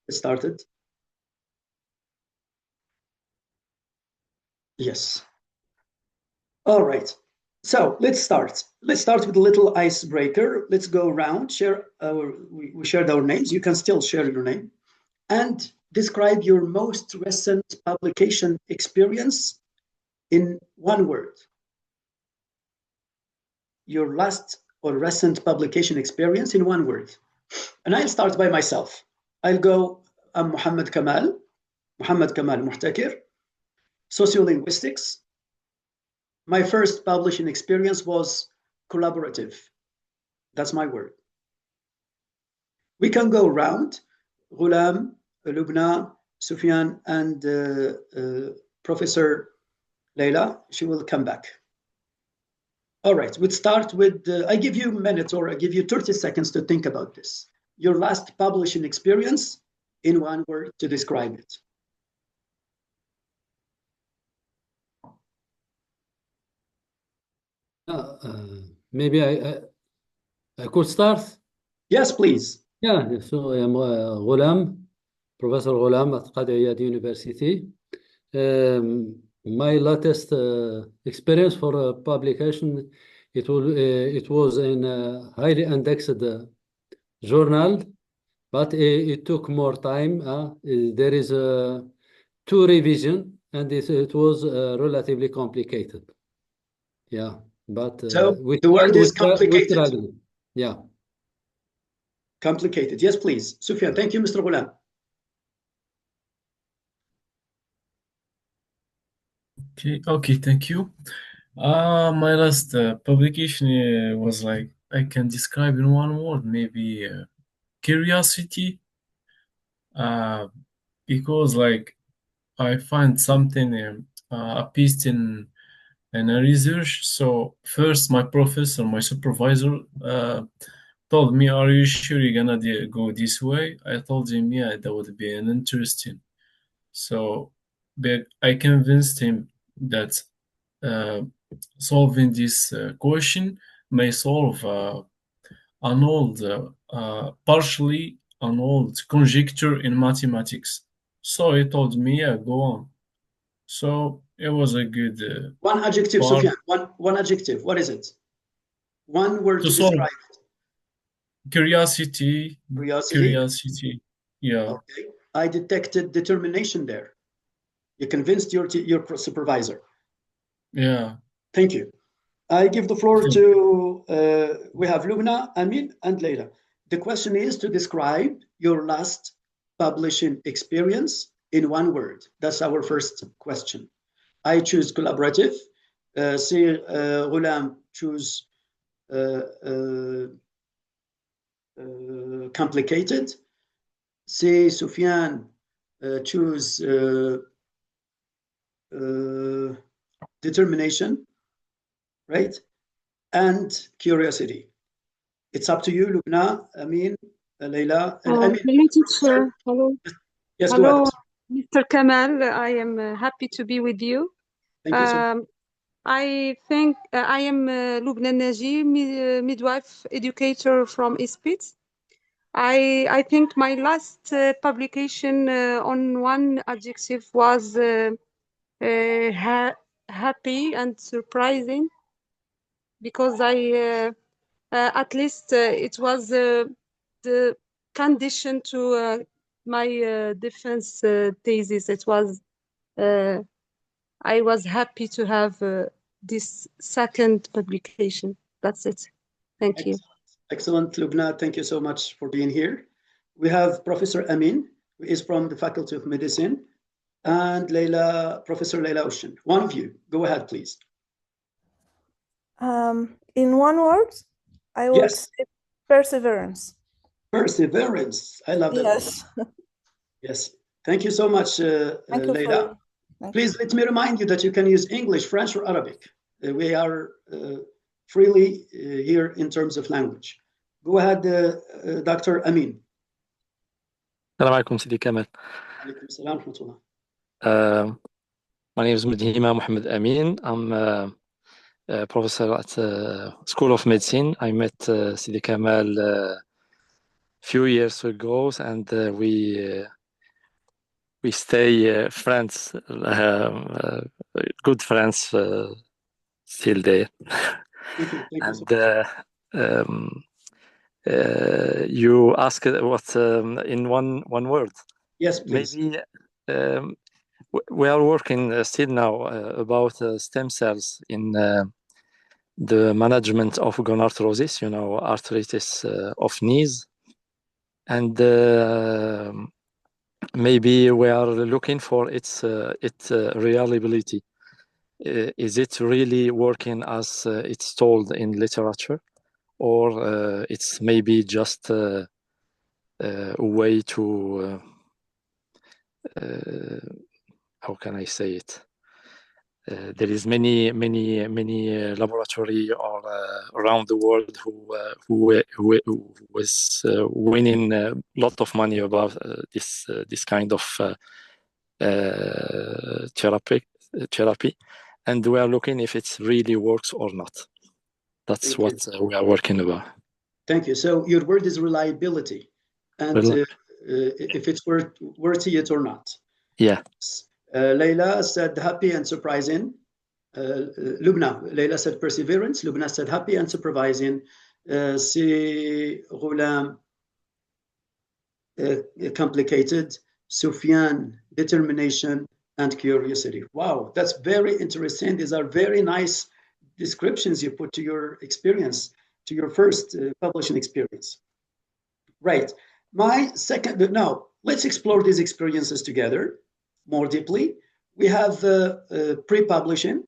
It started. Yes. All right. So let's start. Let's start with a little icebreaker. Let's go around. We shared our names. You can still share your name and describe your most recent publication experience in one word. Your last or recent publication experience in one word. And I'll start by myself. I'll go, I'm Muhammad Kamal Muhtakir, sociolinguistics. My first publishing experience was collaborative. That's my word. We can go around. Ghulam, Lubna, Sufyan, and Professor Leila. She will come back. All right, we'll start with, I give you minutes or I give you 30 seconds to think about this. Your last publishing experience in one word to describe it. Maybe I could start. Yes, please. Yeah, so I'm Ghulam, Professor Ghulam at Qadi Iyad University. My latest experience for publication, it was in a highly indexed journal, but it took more time. There is two revision, and it was relatively complicated. Yeah, but so the word is complicated. Yeah. Complicated. Yes, please. Sufyan, thank you, Mr. Ghulam. Okay, thank you. My last publication was like, I can describe in one word, maybe curiosity. Because like I find something a piece in a research. So first, my professor, my supervisor, told me, "Are you sure you're gonna go this way?" I told him, "Yeah, that would be an interesting." So, but I convinced him that solving this question may solve an old, partially an old conjecture in mathematics. So he told me, "Yeah, go on." So it was a good. One adjective, Sufyan. One adjective. What is it? One word to describe it. Curiosity. Curiosity. Yeah. Okay. I detected determination there. You convinced your supervisor. Yeah. Thank you. I give the floor to, we have Lubna, Amin, and Leila. The question is to describe your last publishing experience in one word. That's our first question. I choose collaborative. Ghulam choose complicated. Sufyan choose determination, right? And curiosity. It's up to you, Lubna, Amin, Leila, and Amin. Hello, teacher. Hello. Yes, hello, go ahead. Mr. Kamal. I am happy to be with you. Thank you so much. I think I am Lubna Naji, midwife educator from Ispit. I think my last publication on one adjective was happy and surprising, because I at least it was the condition to my defense thesis. It was I was happy to have this second publication. That's it. Thank you. Excellent, Lubna. Thank you so much for being here. We have Professor Amin, who is from the Faculty of Medicine, and Professor Leila Ocean. One of you, go ahead, please. In one word, I would say perseverance. Perseverance. I love that. Yes. Yes. Thank you so much, Leila. Please let me remind you that you can use English, French, or Arabic. We are freely here in terms of language. Go ahead, Dr. Amin. السلام عليكم سيدي كمال. عليكم السلام ورحمة الله. My name is Mudhima Mohammed Amin. I'm a professor at School of Medicine. I met Sidi Kamal few years ago, and we stay friends, good friends still there. Thank you. Thank you so And you asked what in one word. Yes, please. Maybe we are working still now about stem cells in the management of gonarthrosis, arthritis of knees. And maybe we are looking for its reliability. Is it really working as it's told in literature, or it's maybe just a way to how can I say it? There is many laboratory all around the world who was winning a lot of money about this kind of therapy, and we are looking if it really works or not. That's Thank what we are working about. Thank you. So your word is reliability, and if it's worthy it or not. Yeah. Leila said happy and surprising. Leila said perseverance. Lubna said happy and supervising. Si Ghulam, complicated. Sufyan, determination and curiosity. Wow, that's very interesting. These are very nice descriptions you put to your experience, to your first publishing experience. Right. My second, now let's explore these experiences together more deeply. We have pre-publishing.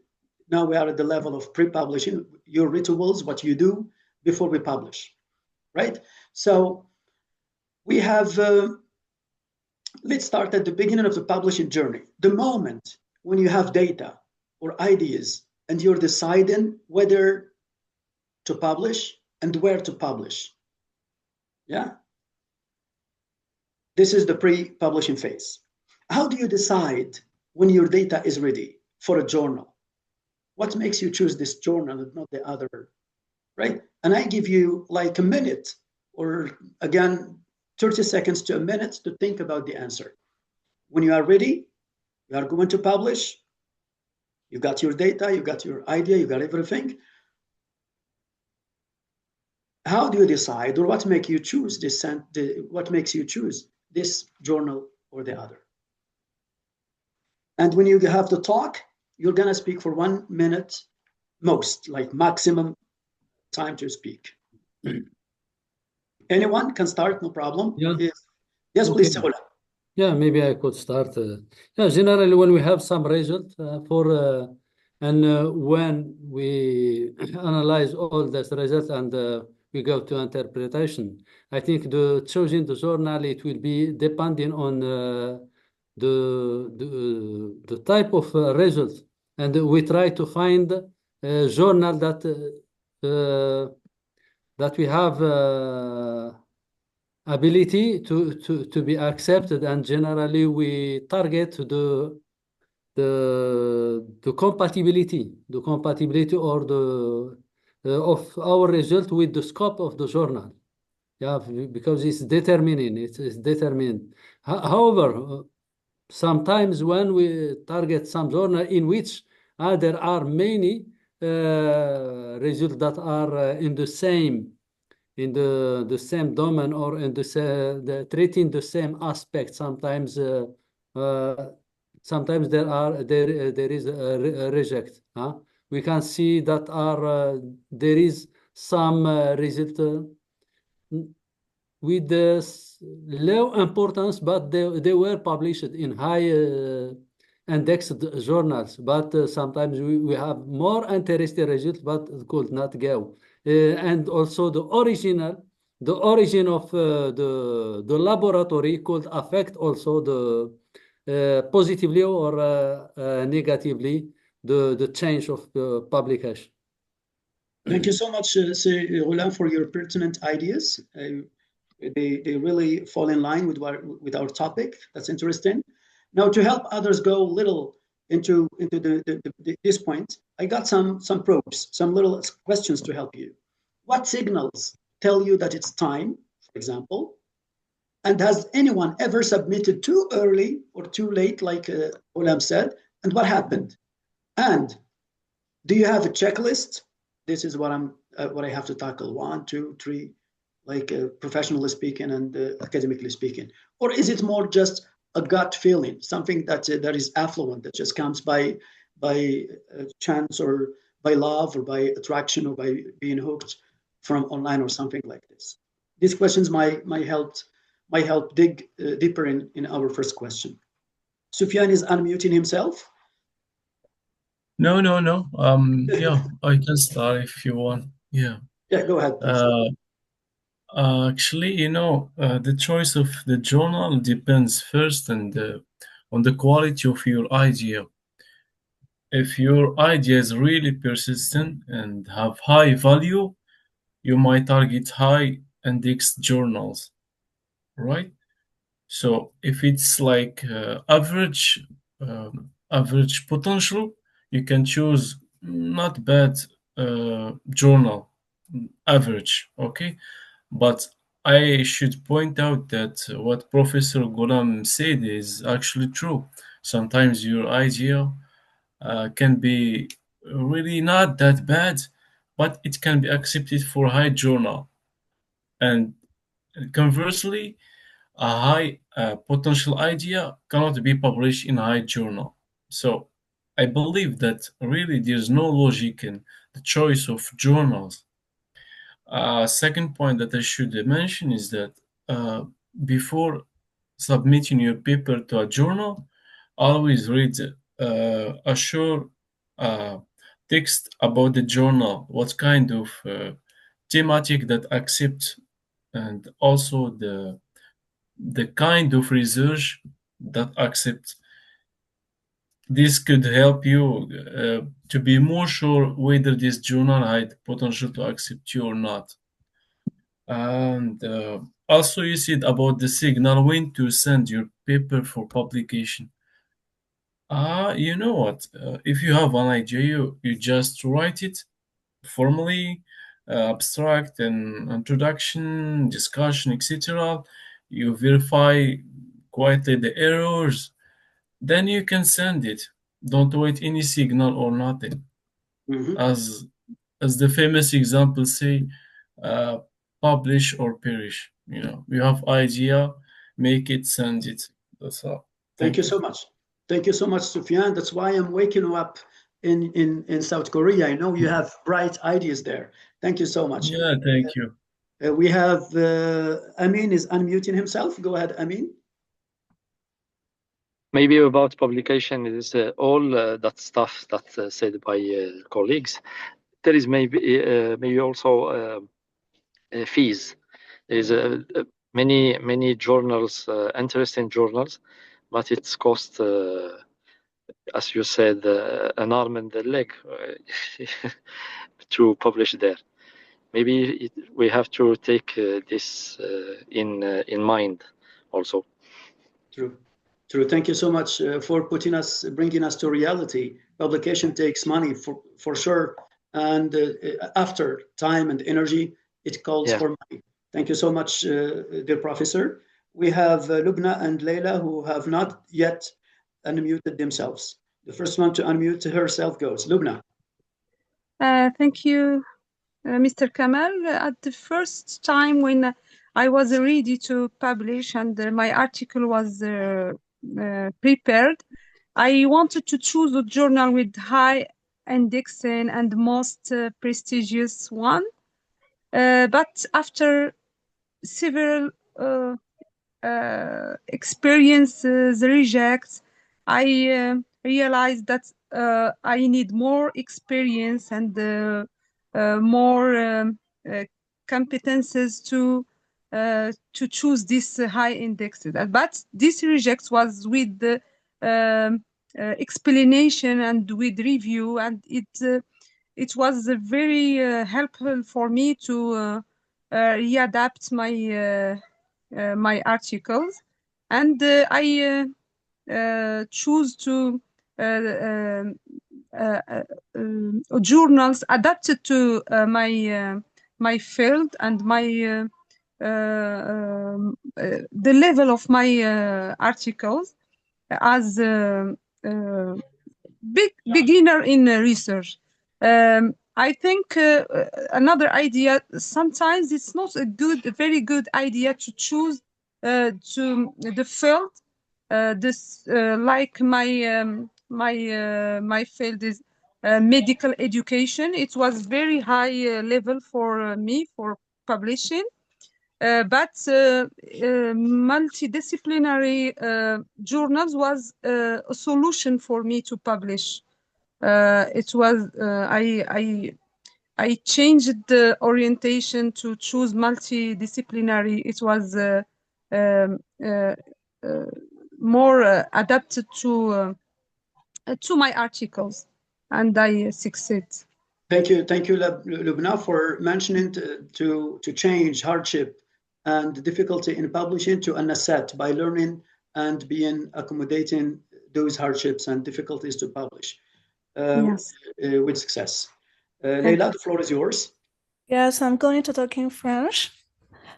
Now we are at the level of pre-publishing, your rituals, what you do before we publish, right? So we have, let's start at the beginning of the publishing journey. The moment when you have data or ideas and you're deciding whether to publish and where to publish. Yeah. This is the pre-publishing phase. How do you decide when your data is ready for a journal? What makes you choose this journal and not the other, right? And I give you like a minute or again, 30 seconds to a minute to think about the answer. When you are ready, you are going to publish, you got your data, you got your idea, you got everything. How do you decide, or what makes you choose this? What makes you choose this journal or the other? And when you have to talk, you're gonna speak for 1 minute, most, like maximum time to speak. Anyone can start, no problem. Yeah. Yes, Okay. please, Seola. Yeah, maybe I could start. Yeah, generally when we have some result when we analyze all this result and we go to interpretation, I think the choosing the journal, it will be depending on the type of result, and we try to find a journal that we have ability to be accepted, and generally we target the compatibility or the of our result with the scope of the journal. Yeah, because it's determining, it's determined. However, sometimes when we target some journal in which there are many results that are in the same domain or in treating the same aspect, sometimes there is a reject. We can see that there is some result with low importance, but they were published in high indexed journals. But sometimes we have more interesting results, but it could not go. And also the origin of the laboratory could affect also the positively or negatively the change of the publication. Thank you so much, Roland, for your pertinent ideas. They really fall in line with our topic. That's interesting. Now, to help others go a little into this point, I got some probes, some little questions to help you. What signals tell you that it's time, for example, And has anyone ever submitted too early or too late, like Olam said? And what happened? And do you have a checklist? This is what I have to tackle. 1, 2, 3, like professionally speaking and academically speaking. Or is it more just a gut feeling, something that is affluent, that just comes by chance or by love or by attraction or by being hooked from online or something like this? These questions might help dig deeper in our first question. Sufyan is unmuting himself. No. Yeah, I can start if you want. Yeah. Yeah, go ahead, please. Actually, the choice of the journal depends first on the quality of your idea. If your idea is really persistent and have high value, you might target high index journals, right? So if it's like average potential, you can choose not bad journal, average, okay? But I should point out that what Professor Ghulam said is actually true. Sometimes your idea can be really not that bad, but it can be accepted for high journal. And conversely, a high potential idea cannot be published in a high journal. So I believe that really there's no logic in the choice of journals. Second point that I should mention is that before submitting your paper to a journal, always read a short text about the journal, what kind of thematic that accept, and also the kind of research that accept. This could help you to be more sure whether this journal had potential to accept you or not. And also, you said about the signal when to send your paper for publication. You know what? If you have an idea, you just write it formally, abstract and introduction, discussion, etc. You verify quietly the errors, then you can send it. Don't wait any signal or nothing. Mhm. As the famous example say, uh, publish or perish. You have idea, make it, send it. That's all. Thank you so much. Thank you so much, Sufyan. That's why I'm waking you up in South Korea. I know you have bright ideas there. Thank you so much. Yeah, thank you. We have Amin is unmuting himself. Go ahead, Amin. Maybe about publication is all that stuff that's said by colleagues. There is maybe also fees. There is many journals, interesting journals, but it's cost, as you said, an arm and a leg to publish there. Maybe we have to take this in mind also. True. Thank you so much for bringing us to reality. Publication takes money for sure, and after time and energy, it calls for money. Thank you so much, dear professor. We have Lubna and Leila who have not yet unmuted themselves. The first one to unmute herself goes. Lubna. Thank you, Mr. Kamal. At the first time when I was ready to publish and my article was prepared, I wanted to choose a journal with high indexing and most prestigious one. But after several experiences, rejects, I realized that I need more experience and more competences to choose these high indexes. But this reject was with the explanation and with review, and it was very helpful for me to readapt my articles, and I choose to journals adapted to my field and my the level of my articles as a beginner in research. I think another idea, sometimes it's not a very good idea to choose to the field. Like my field is medical education. It was very high level for me for publishing. But multidisciplinary journals was a solution for me to publish. It was I changed the orientation to choose multidisciplinary. It was more adapted to my articles, and I succeed. Thank you, Lubna, for mentioning to change hardship and difficulty in publishing to an asset by learning and being accommodating those hardships and difficulties to publish Yes. With success. Leila, the floor is yours. Yes, I'm going to talk in French.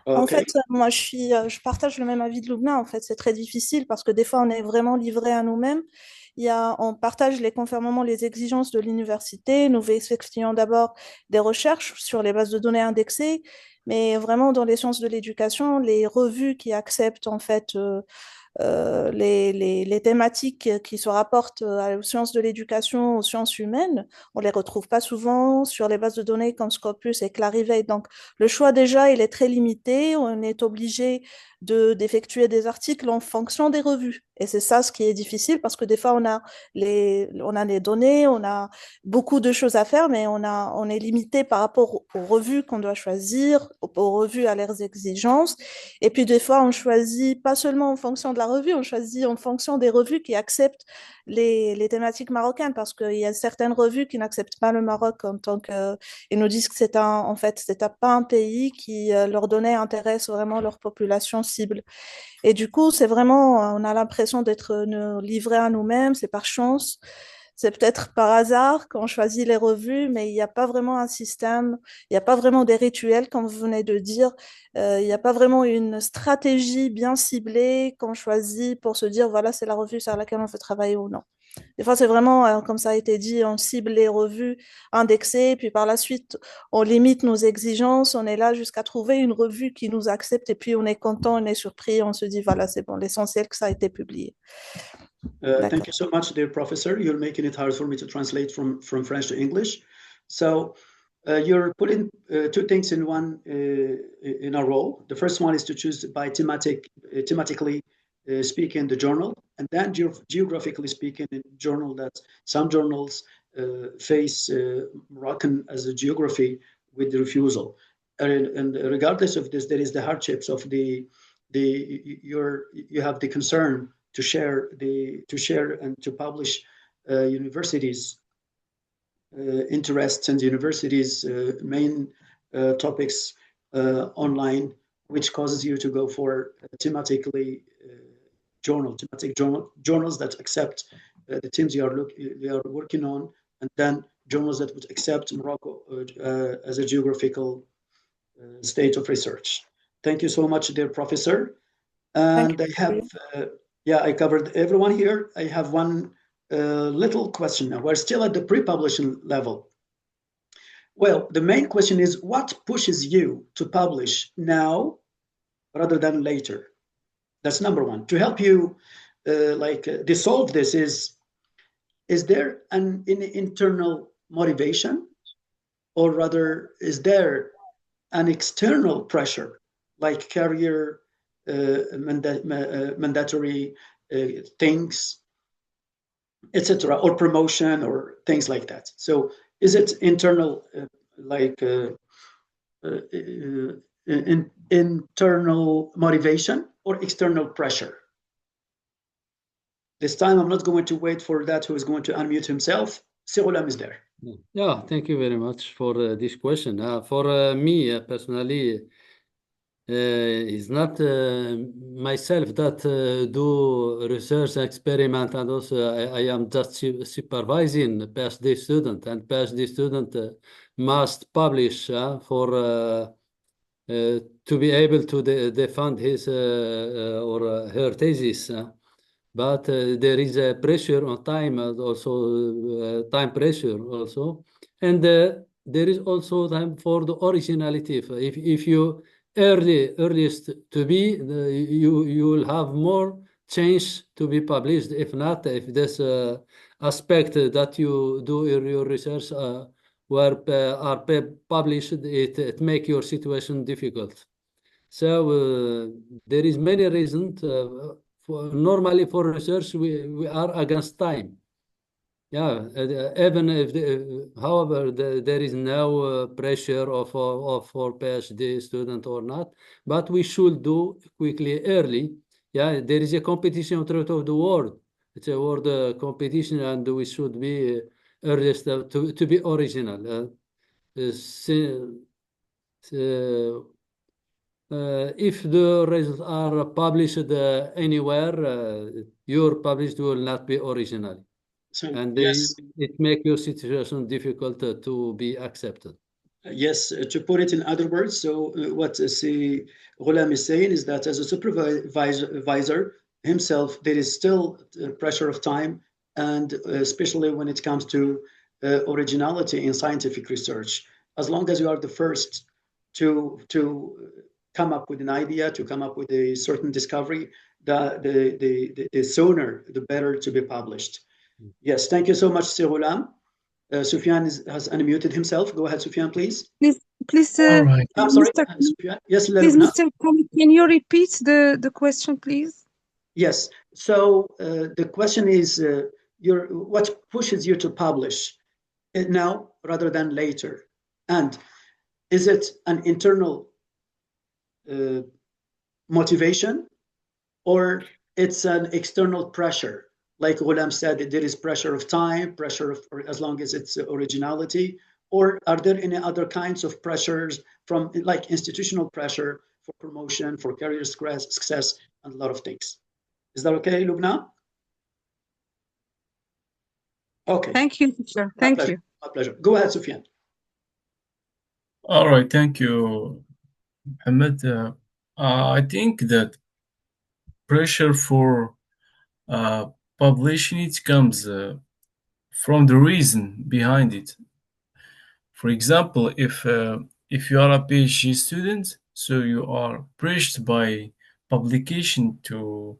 En Okay. fait, moi, je partage le même avis de Lubna. En fait, c'est très difficile parce que des fois, on est vraiment livré à nous-mêmes. On partage conformément les exigences de l'université. Nous effectuons d'abord des recherches sur les bases de données indexées, mais vraiment dans les sciences de l'éducation, les revues qui acceptent en fait les thématiques qui se rapportent aux sciences de l'éducation, aux sciences humaines, on les retrouve pas souvent sur les bases de données comme Scopus et Clarivate. Donc, le choix déjà, il est très limité. On est obligé d'effectuer des articles en fonction des revues. Et c'est ça ce qui est difficile parce que des fois, on a les données, on a beaucoup de choses à faire, mais on est limité par rapport aux revues qu'on doit choisir, aux revues à leurs exigences. Et puis, des fois, on choisit pas seulement en fonction de la revue, on choisit en fonction des revues qui acceptent les thématiques marocaines parce qu'il y a certaines revues qui n'acceptent pas le Maroc en tant que... Ils nous disent que c'est pas un pays qui leurs données intéressent vraiment leur population cible. Et du coup, c'est vraiment, on a l'impression d'être livré à nous-mêmes, c'est par chance. C'est peut-être par hasard qu'on choisit les revues, mais il n'y a pas vraiment un système, il n'y a pas vraiment des rituels, comme vous venez de dire. Il n'y a pas vraiment une stratégie bien ciblée qu'on choisit pour se dire, voilà, c'est la revue sur laquelle on veut travailler ou non. Des fois, c'est vraiment, comme ça a été dit, on cible les revues indexées, puis par la suite, on limite nos exigences, on est là jusqu'à trouver une revue qui nous accepte, et puis on est content, on est surpris, on se dit, voilà, c'est bon, l'essentiel que ça a été publié. Thank you so much, dear professor. You're making it hard for me to translate from French to English. So you're putting two things in one in a row. The first one is to choose by thematically speaking the journal, and then geographically speaking in journal that some journals face Moroccan as a geography with the refusal. And regardless of this, there is the hardships of you have the concern to share and to publish universities' interests and universities' main topics online, which causes you to go for thematic journals that accept the themes you are working on, and then journals that would accept Morocco as a geographical state of research. Thank you so much, dear professor. And I have, I covered everyone here. I have one little question now. We're still at the pre-publishing level. Well, the main question is, what pushes you to publish now rather than later? That's number one. To help you dissolve this is there an internal motivation, or rather is there an external pressure like career mandatory things, etc., or promotion or things like that? So is it internal internal motivation or external pressure? This time I'm not going to wait for that who is going to unmute himself. Sirullam is there. Yeah, thank you very much for this question. For me personally, it's not myself that do research experiment, and also I am just supervising PhD student, and PhD student must publish for to be able to defend his or her thesis. But there is a pressure on time, also time pressure also, and there is also time for the originality. If you earliest to be, you will have more chance to be published. If not, if this aspect that you do in your research are published, it make your situation difficult. So there is many reasons. Normally for research, we are against time. Yeah, even if, however, there is no pressure of for PhD student or not, but we should do quickly, early. Yeah, there is a competition throughout the world. It's a world competition, and we should be earliest to be original. If the results are published anywhere, your published will not be original. So, And yes, it makes your situation difficult to be accepted. yes, to put it in other words, so what Ghulam is saying is that as a supervisor himself, there is still pressure of time, and especially when it comes to originality in scientific research. As long as you are the first to come up with an idea, to come up with a certain discovery, the sooner, the better to be published. Yes, thank you so much, Sir Ghulam. Sufyan has unmuted himself. Go ahead, Sufyan, please. Please, All right. I'm sorry, Mr. Sufyan. Yes, Please, Lubna. Mr. Khalid, can you repeat the question, please? Yes. So the question is, what pushes you to publish it now rather than later? And is it an internal motivation, or it's an external pressure? Like Ghulam said, there is pressure of time, pressure of, or as long as it's originality, or are there any other kinds of pressures from like institutional pressure for promotion, for career success, and a lot of things? Is that okay, Lubna? Okay. Thank you, teacher. Thank you. My pleasure. Go ahead, Sufyan. All right. Thank you, Mohammed. I think that pressure for publishing it comes from the reason behind it. For example, if you are a PhD student, so you are pressured by publication to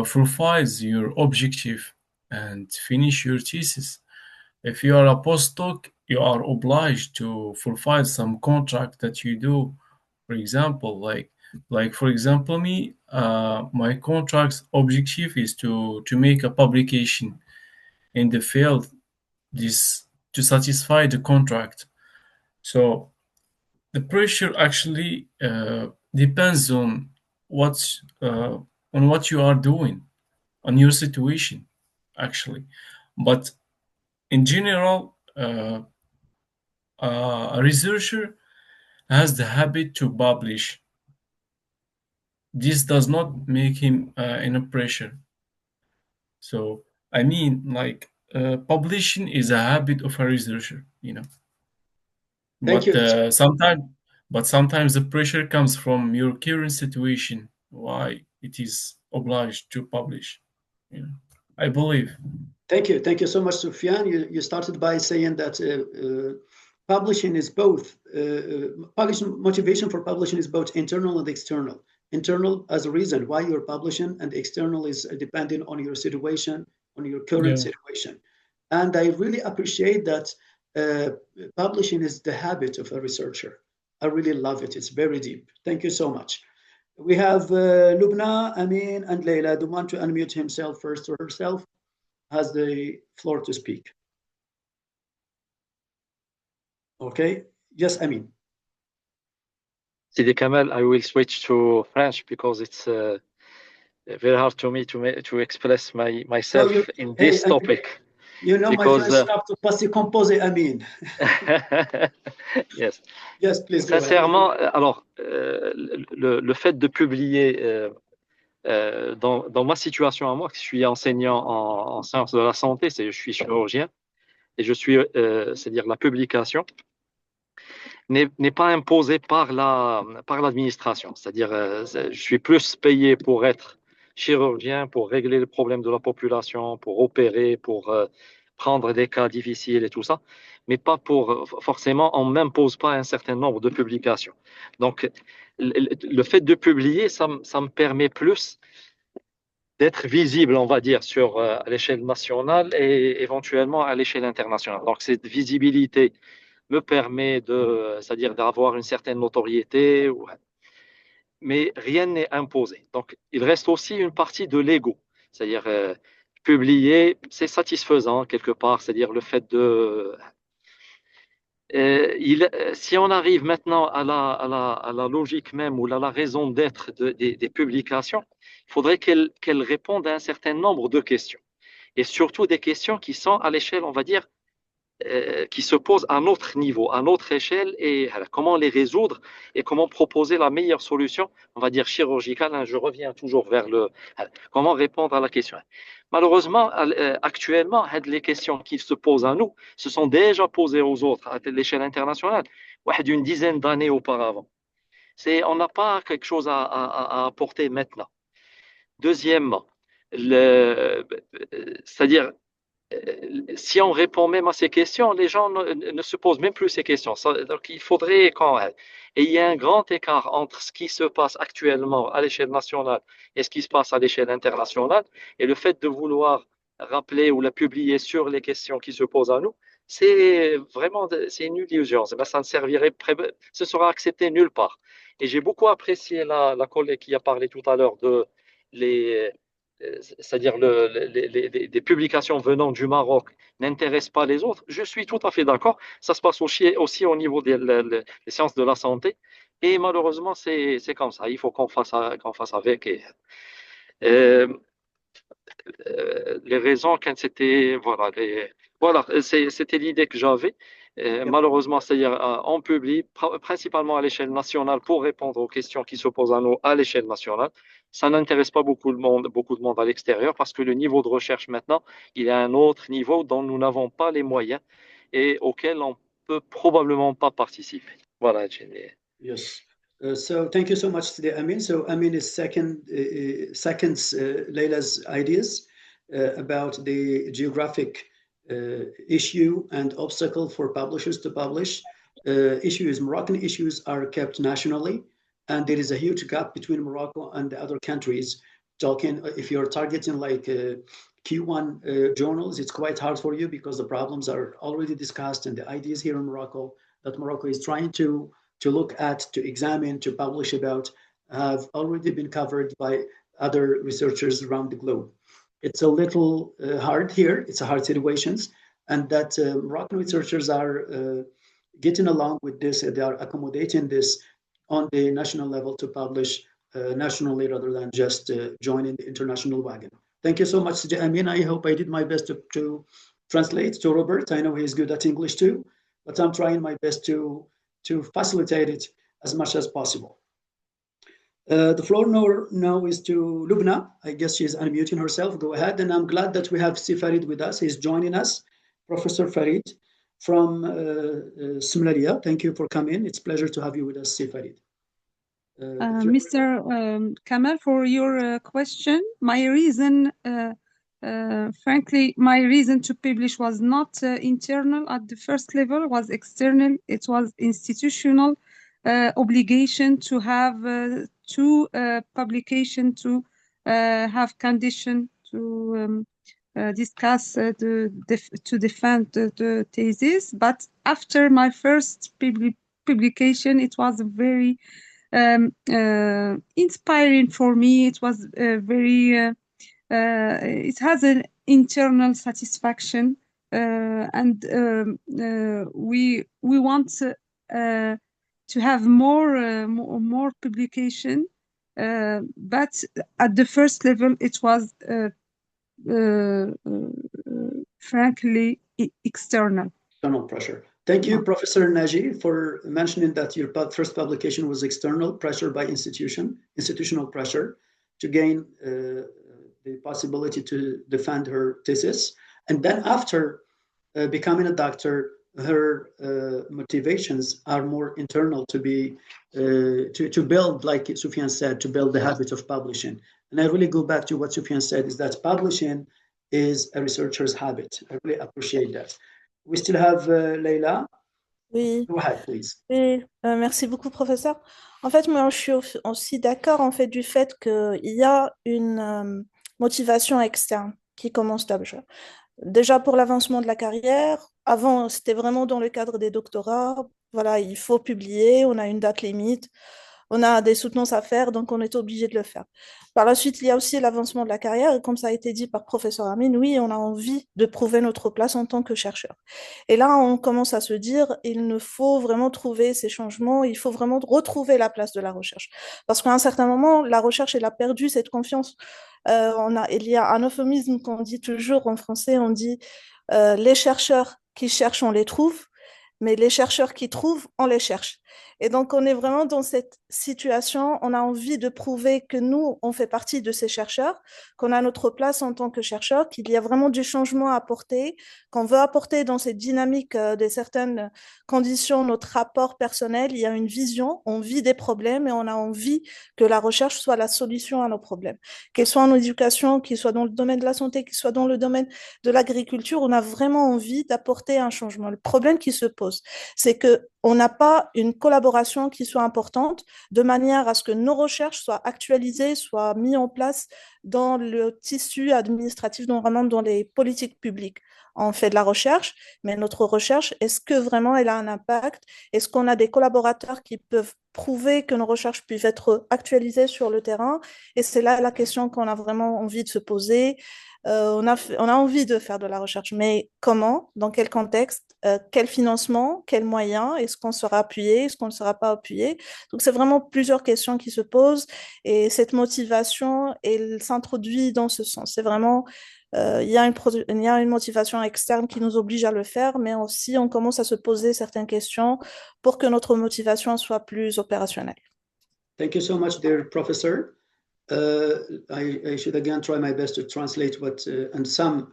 fulfill your objective and finish your thesis. If you are a postdoc, you are obliged to fulfill some contract that you do. For example, like for example, me, my contract's objective is to make a publication in the field, this to satisfy the contract. So the pressure actually depends on what you are doing, on your situation, actually. But in general, a researcher has the habit to publish. This does not make him in a pressure. So I mean, like publishing is a habit of a researcher, you know. Thank you. But sometimes the pressure comes from your current situation, why it is obliged to publish. You know, I believe. Thank you. Thank you so much, Sufyan. You started by saying that publishing is both, motivation for publishing is both internal and external. Internal as a reason why you're publishing, and external is depending on your situation, on your current situation. And I really appreciate that publishing is the habit of a researcher. I really love it. It's very deep. Thank you so much. We have Lubna, Amin, and Leila. Do you want to unmute himself first or herself? Has the floor to speak. Okay. Yes, Amin. Sidi Kamal, I will switch to French because it's very hard to me to express myself in this topic. You know because, my French stuff to passer composer, Amin. Yes. Yes, please go ahead. Sincèrement, alors, le fait de publier dans ma situation à moi, que je suis enseignant en sciences de la santé, je suis chirurgien, et je suis, c'est-à-dire la publication n'est pas imposé par l'administration. C'est-à-dire, je suis plus payé pour être chirurgien, pour régler les problèmes de la population, pour opérer, pour prendre des cas difficiles et tout ça, mais pas pour, forcément, on ne m'impose pas un certain nombre de publications. Donc, le fait de publier, ça me permet plus d'être visible, on va dire, à l'échelle nationale et éventuellement à l'échelle internationale. Donc, cette visibilité me permet c'est-à-dire d'avoir une certaine notoriété, mais rien n'est imposé. Donc, il reste aussi une partie de l'ego, c'est-à-dire publier, c'est satisfaisant quelque part, c'est-à-dire le fait de si on arrive maintenant à la logique même ou à la raison d'être des publications, il faudrait qu'elles répondent à un certain nombre de questions. Et surtout des questions qui sont à l'échelle, on va dire, qui se posent à notre niveau, à notre échelle, et comment les résoudre et comment proposer la meilleure solution, on va dire chirurgicale. Hein, je reviens toujours vers comment répondre à la question. Malheureusement, actuellement, les questions qui se posent à nous se sont déjà posées aux autres à l'échelle internationale d'une dizaine d'années auparavant. On n'a pas quelque chose à apporter maintenant. Deuxièmement, c'est-à-dire, si on répond même à ces questions, les gens ne se posent même plus ces questions. Donc, il faudrait et il y a un grand écart entre ce qui se passe actuellement à l'échelle nationale et ce qui se passe à l'échelle internationale. Et le fait de vouloir rappeler ou la publier sur les questions qui se posent à nous, c'est vraiment c'est une illusion. Ça ne servirait, ce sera accepté nulle part. Et j'ai beaucoup apprécié la collègue qui a parlé tout à l'heure de c'est-à-dire des publications venant du Maroc n'intéressent pas les autres, je suis tout à fait d'accord. Ça se passe aussi au niveau des sciences de la santé. Et malheureusement, c'est comme ça. Il faut qu'on fasse avec. Euh, les raisons, quand c'était. Voilà, c'était l'idée que j'avais. Malheureusement, c'est-à-dire on publie principalement à l'échelle nationale pour répondre aux questions qui se posent à nous à l'échelle nationale. Ça n'intéresse pas beaucoup de monde à l'extérieur parce que le niveau de recherche maintenant, il est à un autre niveau dont nous n'avons pas les moyens et auquel on peut probablement pas participer. Voilà, Jenny. Yes. So thank you so much today, Amin. So Amin is seconds Leila's ideas about the geographic issue and obstacle for publishers to publish. Issue is Moroccan issues are kept nationally, and there is a huge gap between Morocco and the other countries. Talking, if you're targeting like Q1 journals, it's quite hard for you because the problems are already discussed, and the ideas here in Morocco that Morocco is trying to look at, to examine, to publish about, have already been covered by other researchers around the globe. It's a little hard here. It's a hard situations, and that Moroccan researchers are getting along with this. They are accommodating this on the national level to publish nationally rather than just joining the international wagon. Thank you so much, Amin. I hope I did my best to translate to Robert. I know he's good at English too, but I'm trying my best to facilitate it as much as possible. The floor now is to Lubna. I guess she's unmuting herself. Go ahead. And I'm glad that we have Si Farid with us. He's joining us, Professor Farid from Sumlaria. Thank you for coming. It's a pleasure to have you with us, Si Farid. Mr. Kamal, for your question, my reason, frankly, my reason to publish was not internal at the first level, was external. It was institutional obligation to have two publication to have condition to discuss to defend the thesis. But after my first publication, it was very inspiring for me. It was very it has an internal satisfaction, and we want to have more publication, but at the first level it was frankly external. External pressure. Thank you, Professor Naji, for mentioning that your first publication was external pressure by institutional pressure to gain the possibility to defend her thesis. And then after becoming a doctor, her motivations are more internal to be to build, like Sufyan said, to build the habit of publishing. And I really go back to what Sufyan said, is that publishing is a researcher's habit. I really appreciate that. We still have Leila. Oui. Go ahead, please. Oui, merci beaucoup, professeur. En fait, moi, je suis aussi d'accord en fait du fait qu'il y a une motivation externe qui commence d'abord. Déjà pour l'avancement de la carrière, avant, c'était vraiment dans le cadre des doctorats. Voilà, il faut publier, on a une date limite, on a des soutenances à faire, donc on est obligé de le faire. Par la suite, il y a aussi l'avancement de la carrière, et comme ça a été dit par professeur Amin, oui, on a envie de prouver notre place en tant que chercheur. Et là, on commence à se dire, il nous faut vraiment trouver ces changements, il faut vraiment retrouver la place de la recherche. Parce qu'à un certain moment, la recherche, elle a perdu cette confiance. Il y a un euphémisme qu'on dit toujours en français, on dit les chercheurs qui cherchent, on les trouve, mais les chercheurs qui trouvent, on les cherche. Et donc, on est vraiment dans cette situation, on a envie de prouver que nous, on fait partie de ces chercheurs, qu'on a notre place en tant que chercheurs, qu'il y a vraiment du changement à apporter, qu'on veut apporter dans cette dynamique de certaines conditions, notre rapport personnel, il y a une vision, on vit des problèmes et on a envie que la recherche soit la solution à nos problèmes. Qu'elle soit en éducation, qu'il soit dans le domaine de la santé, qu'il soit dans le domaine de l'agriculture, on a vraiment envie d'apporter un changement. Le problème qui se pose, c'est qu'on n'a pas une collaboration qui soit importante de manière à ce que nos recherches soient actualisées, soient mises en place dans le tissu administratif, vraiment dans les politiques publiques. On fait de la recherche, mais notre recherche, est-ce que vraiment elle a un impact? Est-ce qu'on a des collaborateurs qui peuvent prouver que nos recherches peuvent être actualisées sur le terrain? Et c'est là la question qu'on a vraiment envie de se poser. On a envie de faire de la recherche, mais comment? Dans quel contexte? Quel financement? Quels moyens? Est-ce qu'on sera appuyé? Est-ce qu'on ne sera pas appuyé? Donc, c'est vraiment plusieurs questions qui se posent et cette motivation, elle s'introduit dans ce sens. C'est vraiment, il y a une motivation externe qui nous oblige à le faire, mais aussi on commence à se poser certaines questions pour que notre motivation soit plus opérationnelle. Thank you so much, dear professor. I should again try my best to translate what and sum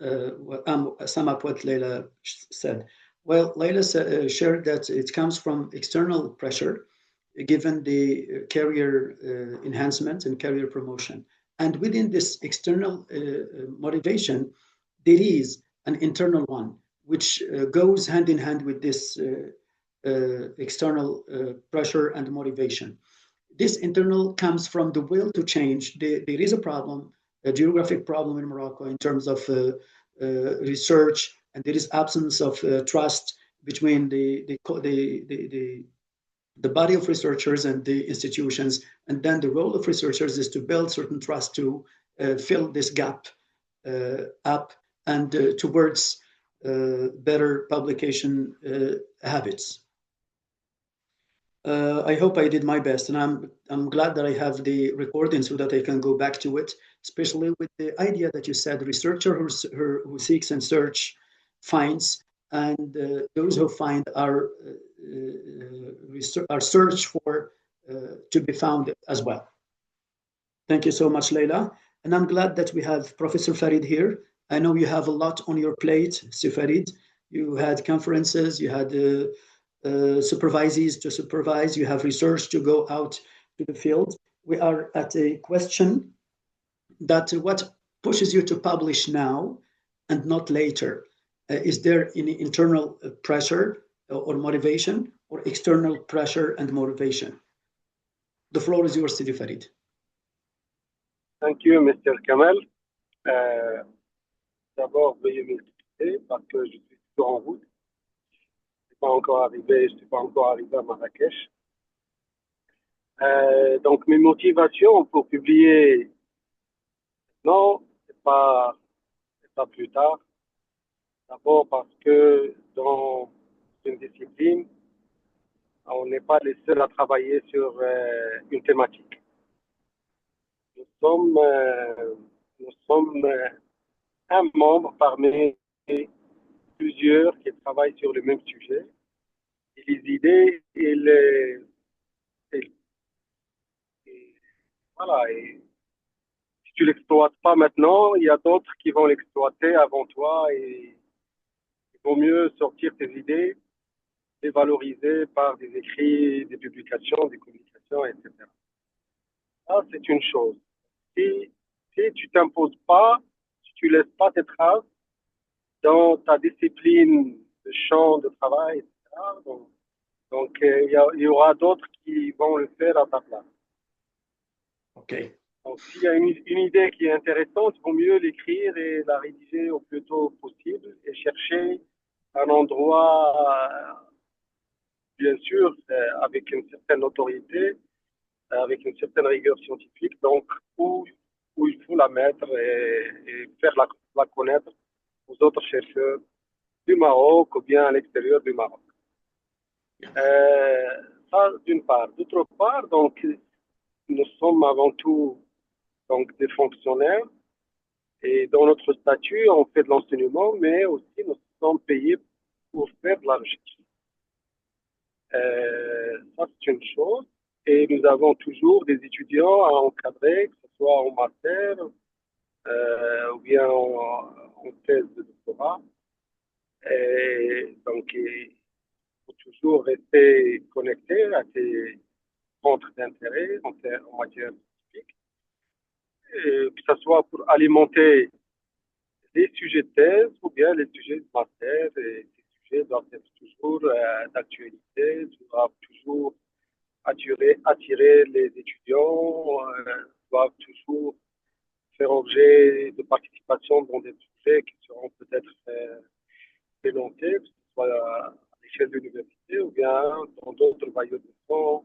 up what Leila said. Well, Leila shared that it comes from external pressure, given the career enhancement and career promotion. And within this external motivation, there is an internal one, which goes hand in hand with this external pressure and motivation. This internal comes from the will to change. There is a problem, a geographic problem in Morocco in terms of research, and there is absence of trust between the body of researchers and the institutions. And then the role of researchers is to build certain trust to fill this gap up and towards better publication habits. I hope I did my best, and I'm glad that I have the recording so that I can go back to it, especially with the idea that you said, researcher who seeks and finds, and those who find are searched for to be found as well. Thank you so much, Leila. And I'm glad that we have Professor Farid here. I know you have a lot on your plate, Sir Farid. You had conferences, you had supervisees to supervise, you have research to go out to the field. We are at a question that what pushes you to publish now and not later? Is there any internal pressure or motivation, or external pressure and motivation? The floor is yours, Sidi Farid. Thank you, Mr. Kamal. D'abord, veuillez m'excuser parce que je suis toujours en route. Je ne suis pas encore arrivé à Marrakech. Donc, mes motivations pour publier, non, c'est pas plus tard. D'abord parce que dans une discipline, on n'est pas les seuls à travailler sur une thématique. Nous sommes un membre parmi plusieurs qui travaillent sur le même sujet. Et les idées, voilà. Et si tu l'exploites pas maintenant, il y a d'autres qui vont l'exploiter avant toi et vaut mieux sortir tes idées, les valoriser par des écrits, des publications, des communications, etc. Ça, c'est une chose. Si tu t'imposes pas, si tu laisses pas tes traces dans ta discipline de champ de travail, etc., donc il y aura d'autres qui vont le faire à ta place. OK. Donc, s'il y a une idée qui est intéressante, il vaut mieux l'écrire et la rédiger au plus tôt possible et chercher un endroit, bien sûr, avec une certaine autorité, avec une certaine rigueur scientifique, donc où il faut la mettre et faire la connaître aux autres chercheurs du Maroc ou bien à l'extérieur du Maroc. Ça, d'une part. D'autre part, donc, nous sommes avant tout donc, des fonctionnaires et dans notre statut, on fait de l'enseignement, mais aussi nous sommes payés pour faire de la recherche. Ça, c'est une chose. Et nous avons toujours des étudiants à encadrer, que ce soit en master ou bien en thèse de doctorat. Et donc, il faut toujours rester connecté à ces centres d'intérêt en matière scientifique, et que ce soit pour alimenter les sujets de thèse ou bien les sujets de master. Et ces sujets doivent être toujours d'actualité, doivent toujours attirer les étudiants, doivent toujours faire objet de participation dans des projets qui seront peut-être présentés, que ce soit à l'échelle de l'université ou bien dans d'autres bailleurs de fonds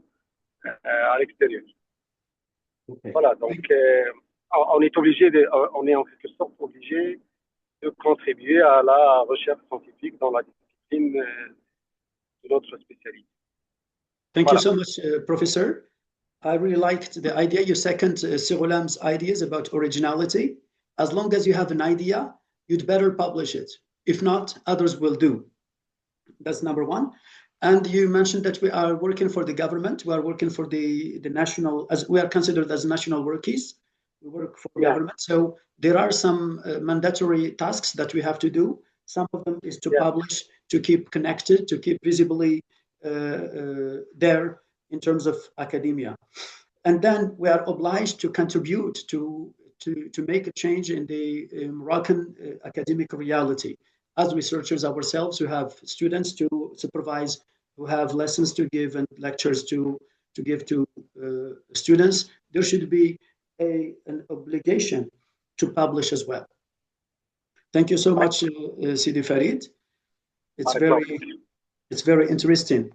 à l'extérieur. Okay. Voilà, donc on est en quelque sorte obligé de contribuer à la recherche scientifique dans la discipline de notre spécialité. Thank Voilà. you so much, Professor. I really liked the idea. You second Sirolam's ideas about originality. As long as you have an idea, you'd better publish it. If not, others will do. That's number one. And you mentioned that we are working for the government. We are working for the national, as we are considered as national workies. We work for government. So there are some mandatory tasks that we have to do. Some of them is to publish, to keep connected, to keep visibly there in terms of academia. And then we are obliged to contribute to make a change in the Moroccan academic reality. As researchers ourselves, who have students to supervise, who have lessons to give and lectures to give to students, there should be an obligation to publish as well. Thank you so much, Sidi Farid. It's very interesting.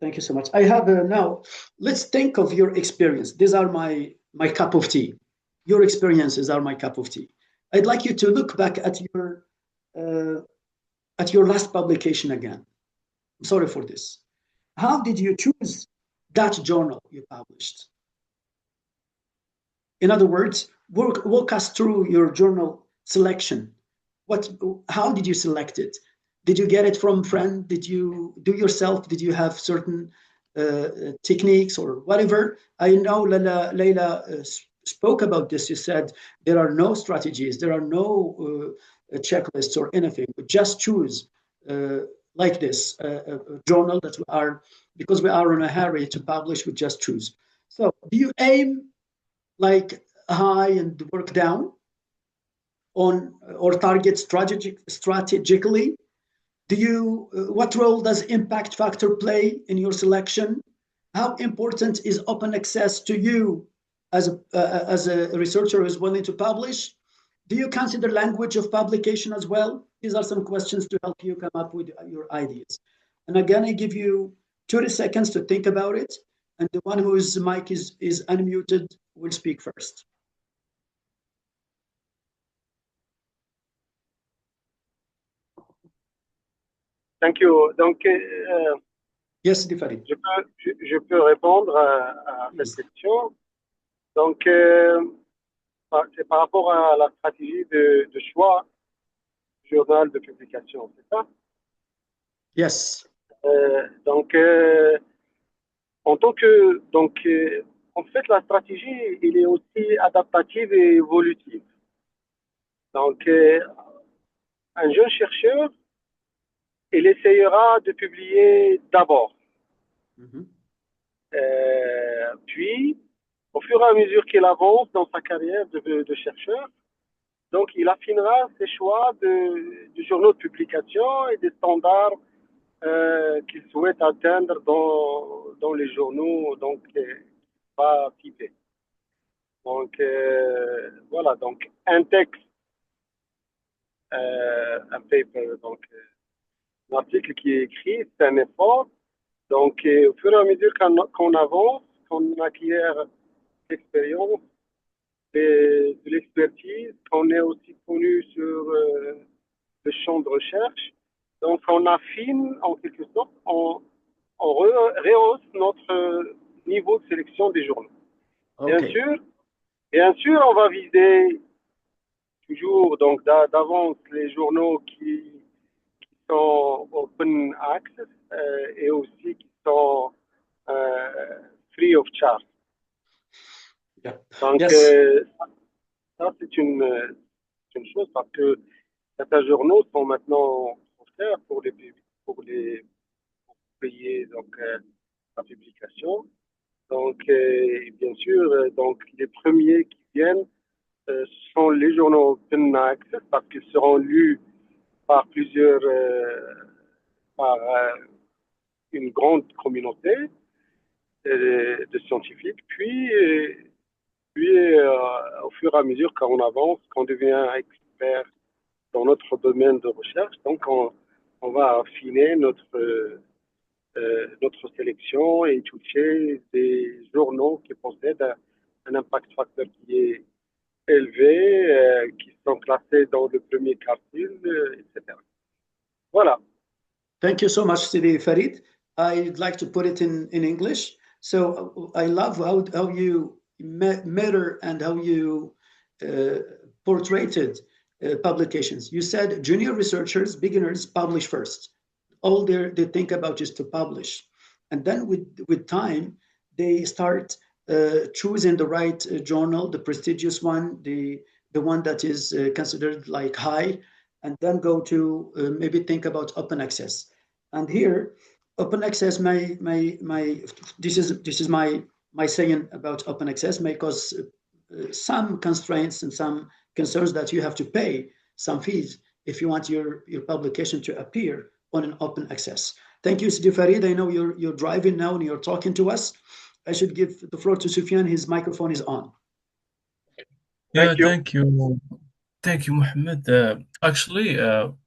Thank you so much. I have now, let's think of your experience. These are my cup of tea. Your experiences are my cup of tea. I'd like you to look back at your last publication again. I'm sorry for this. How did you choose that journal you published? In other words, walk us through your journal selection. How did you select it? Did you get it from a friend? Did you do yourself? Did you have certain techniques or whatever? I know Leila spoke about this. You said there are no strategies, there are no checklists or anything. We just choose like this a journal that we are, because we are in a hurry to publish, we just choose. So do you aim like high and work down on, or target strategically? What role does impact factor play in your selection? How important is open access to you as a researcher who is willing to publish? Do you consider language of publication as well? These are some questions to help you come up with your ideas. And again, I give you 30 seconds to think about it. And the one whose mic is unmuted will speak first. Thank you. Donc, yes, Farid. Je peux répondre à cette question. Donc, c'est par rapport à la stratégie de choix du journal de publication, c'est ça? Yes. Donc, en fait, la stratégie, elle est aussi adaptative et évolutive. Donc, un jeune chercheur, il essayera de publier d'abord. Puis, au fur et à mesure qu'il avance dans sa carrière de chercheur, donc il affinera ses choix de journaux de publication et des standards qu'il souhaite atteindre dans les journaux donc pas cités. Donc voilà, donc un texte, un paper, donc un article qui est écrit, c'est un effort. Donc au fur et à mesure qu'on avance, qu'on acquiert l'expérience, de l'expertise, qu'on est aussi connu sur le champ de recherche. Donc on affine en quelque sorte, on rehausse notre niveau de sélection des journaux. Okay. Bien sûr, on va viser toujours donc d'avance les journaux qui sont open access et aussi qui sont free of charge. Yeah. Donc Yes. ça c'est une chose parce que certains journaux sont maintenant offerts pour payer donc la publication. Donc bien sûr donc les premiers qui viennent sont les journaux open access parce qu'ils seront lus par par une grande communauté de scientifiques. Puis au fur et à mesure qu'on avance, qu'on devient expert dans notre domaine de recherche, donc on va affiner notre sélection et toucher des journaux qui possèdent un impact facteur qui est élevé, qui sont classés dans le premier quartile, etc. Voilà. Thank you so much, Sidi Farid. I'd like to put it in English. So I love how you measure and how you portrayed publications. You said junior researchers, beginners publish first. All they think about is to publish. And then with time, they start choosing the right journal, the prestigious one, the one that is considered like high, and then go to maybe think about open access. And here, open access this is my saying about open access may cause some constraints and some concerns that you have to pay some fees if you want your publication to appear on an open access. Thank you, Sidi Farid. I know you're driving now and you're talking to us. I should give the floor to Sufyan. His microphone is on. Yeah, thank you. Thank you, Mohammed. Actually,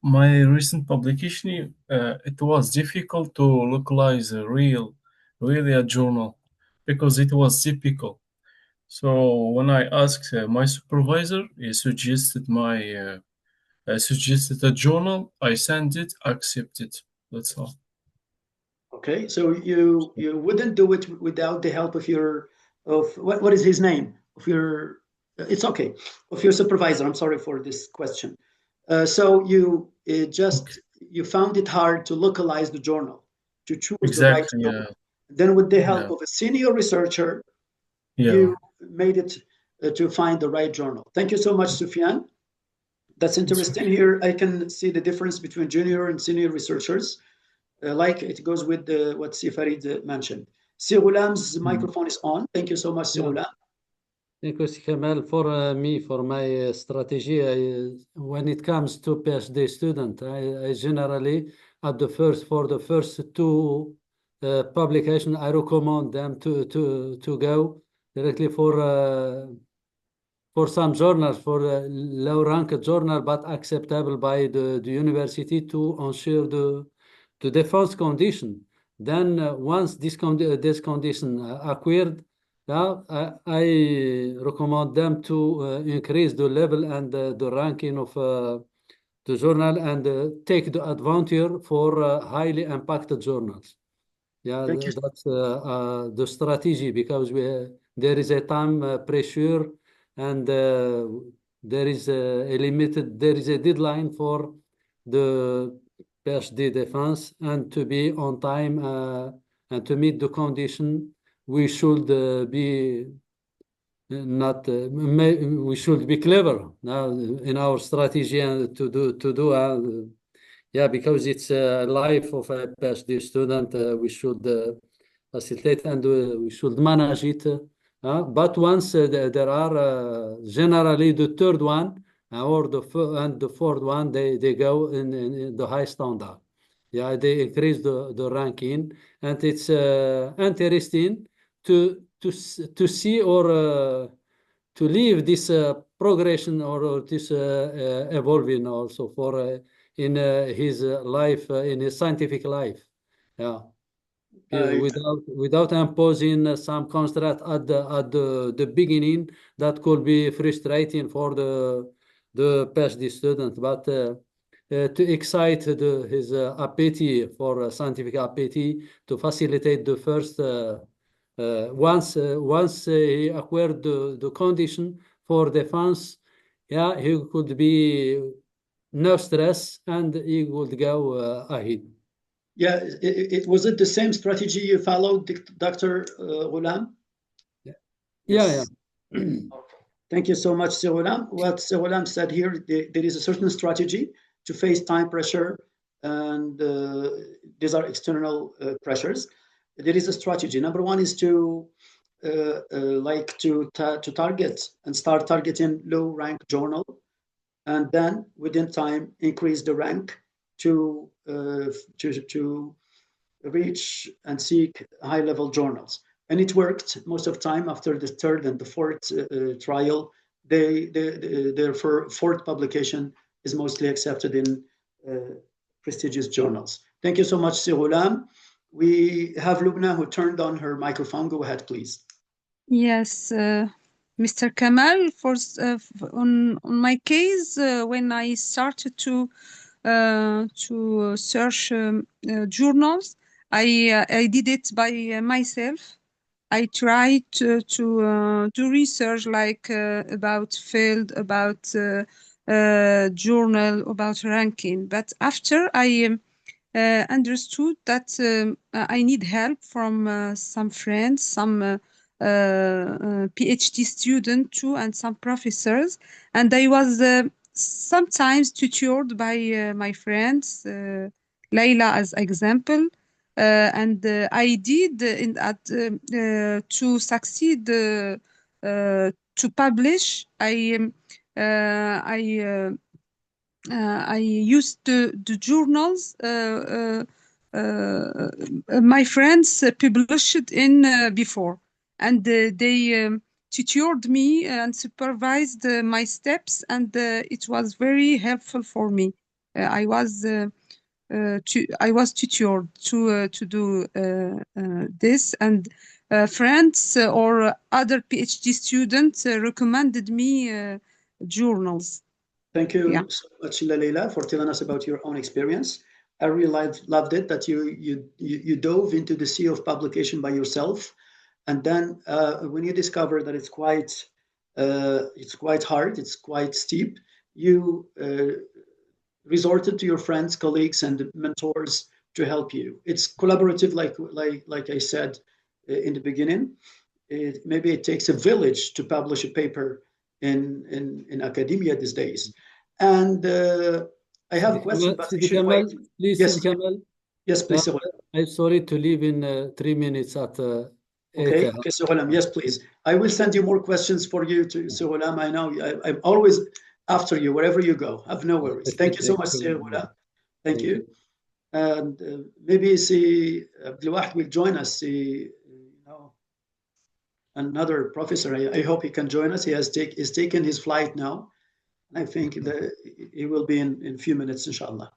my recent publication, it was difficult to localize really a journal because it was typical. So when I asked my supervisor, he suggested suggested a journal. I sent it, accepted. That's all. Okay, so you wouldn't do it without the help of what is his name? It's okay, of your supervisor. I'm sorry for this question. So you you found it hard to localize the journal, to choose the right journal. Then with the help of a senior researcher, you made it to find the right journal. Thank you so much, Sufyan. That's interesting. Here I can see the difference between junior and senior researchers. Like it goes with what Farid mentioned. Sirgulam's microphone is on. Thank you so much, Sirgulam. Thank you, Kamal. For me, for my strategy, when it comes to PhD student, I generally for the first two publication, I recommend them to go directly for some journals, for low-ranked journal, but acceptable by the university to ensure the defense condition. Then once this condition acquired, I recommend them to increase the level and the ranking of the journal and take the advantage for highly impacted journals. Yeah, that's the strategy because there is a time pressure and there is a deadline for the PhD defense, and to be on time and to meet the condition, we should be not we should be clever now in our strategy and to do yeah, because it's a life of a PhD student. We should facilitate and we should manage it. But once there are generally the third one or and the fourth one, they go in the high standard. Yeah, they increase the ranking, and it's interesting to see or to leave this progression or this evolving also for in his life, in his scientific life. Yeah. Without imposing some constraint at the beginning that could be frustrating for the PhD student, but to excite his appetite for scientific appetite, to facilitate the first once he acquired the condition for defense, yeah, he could be no stress and he would go ahead. Yeah, was it the same strategy you followed, Dr. Ghulam? Yeah. Yes. Yeah. Thank you so much, Sir Ghulam. What Sir Ghulam said here, there is a certain strategy to face time pressure, and these are external pressures. There is a strategy. Number one is to target and start targeting low rank journal, and then within time increase the rank to reach and seek high level journals. And it worked most of the time. After the third and the fourth trial, their fourth publication is mostly accepted in prestigious journals. Thank you so much, Sir Ghulam. We have Lubna who turned on her microphone. Go ahead, please. Yes, Mr. Kamal, on my case, when I started to search journals, I did it by myself. I tried to do research like about field, about journal, about ranking. But after I understood that I need help from some friends, some PhD student too, and some professors, and I was sometimes tutored by my friends, Layla as example, and I did to succeed to publish. I used the journals my friends published in before, and they tutored me and supervised my steps, and it was very helpful for me. I was tutored to do this, and friends or other PhD students recommended me journals. Thank you so much, Leila, for telling us about your own experience. I really loved it that you dove into the sea of publication by yourself, and then when you discover that it's quite hard, it's quite steep, you resorted to your friends, colleagues, and mentors to help you. It's collaborative, like I said in the beginning. Maybe it takes a village to publish a paper in academia these days. And I have a question, but I should wait. Please, yes, Kamal. Yes, please. I'm sorry to leave in 3 minutes at okay, Sir Ghulam, yes, please. I will send you more questions for you to Sir Ghulam. I know I'm always after you wherever you go. Have no worries. Thank you so much, Sir Ghulam. Thank you. And maybe Abdul Wahid will join us. Another professor. I hope he can join us. He is taking his flight now. I think he will be in a few minutes, inshallah.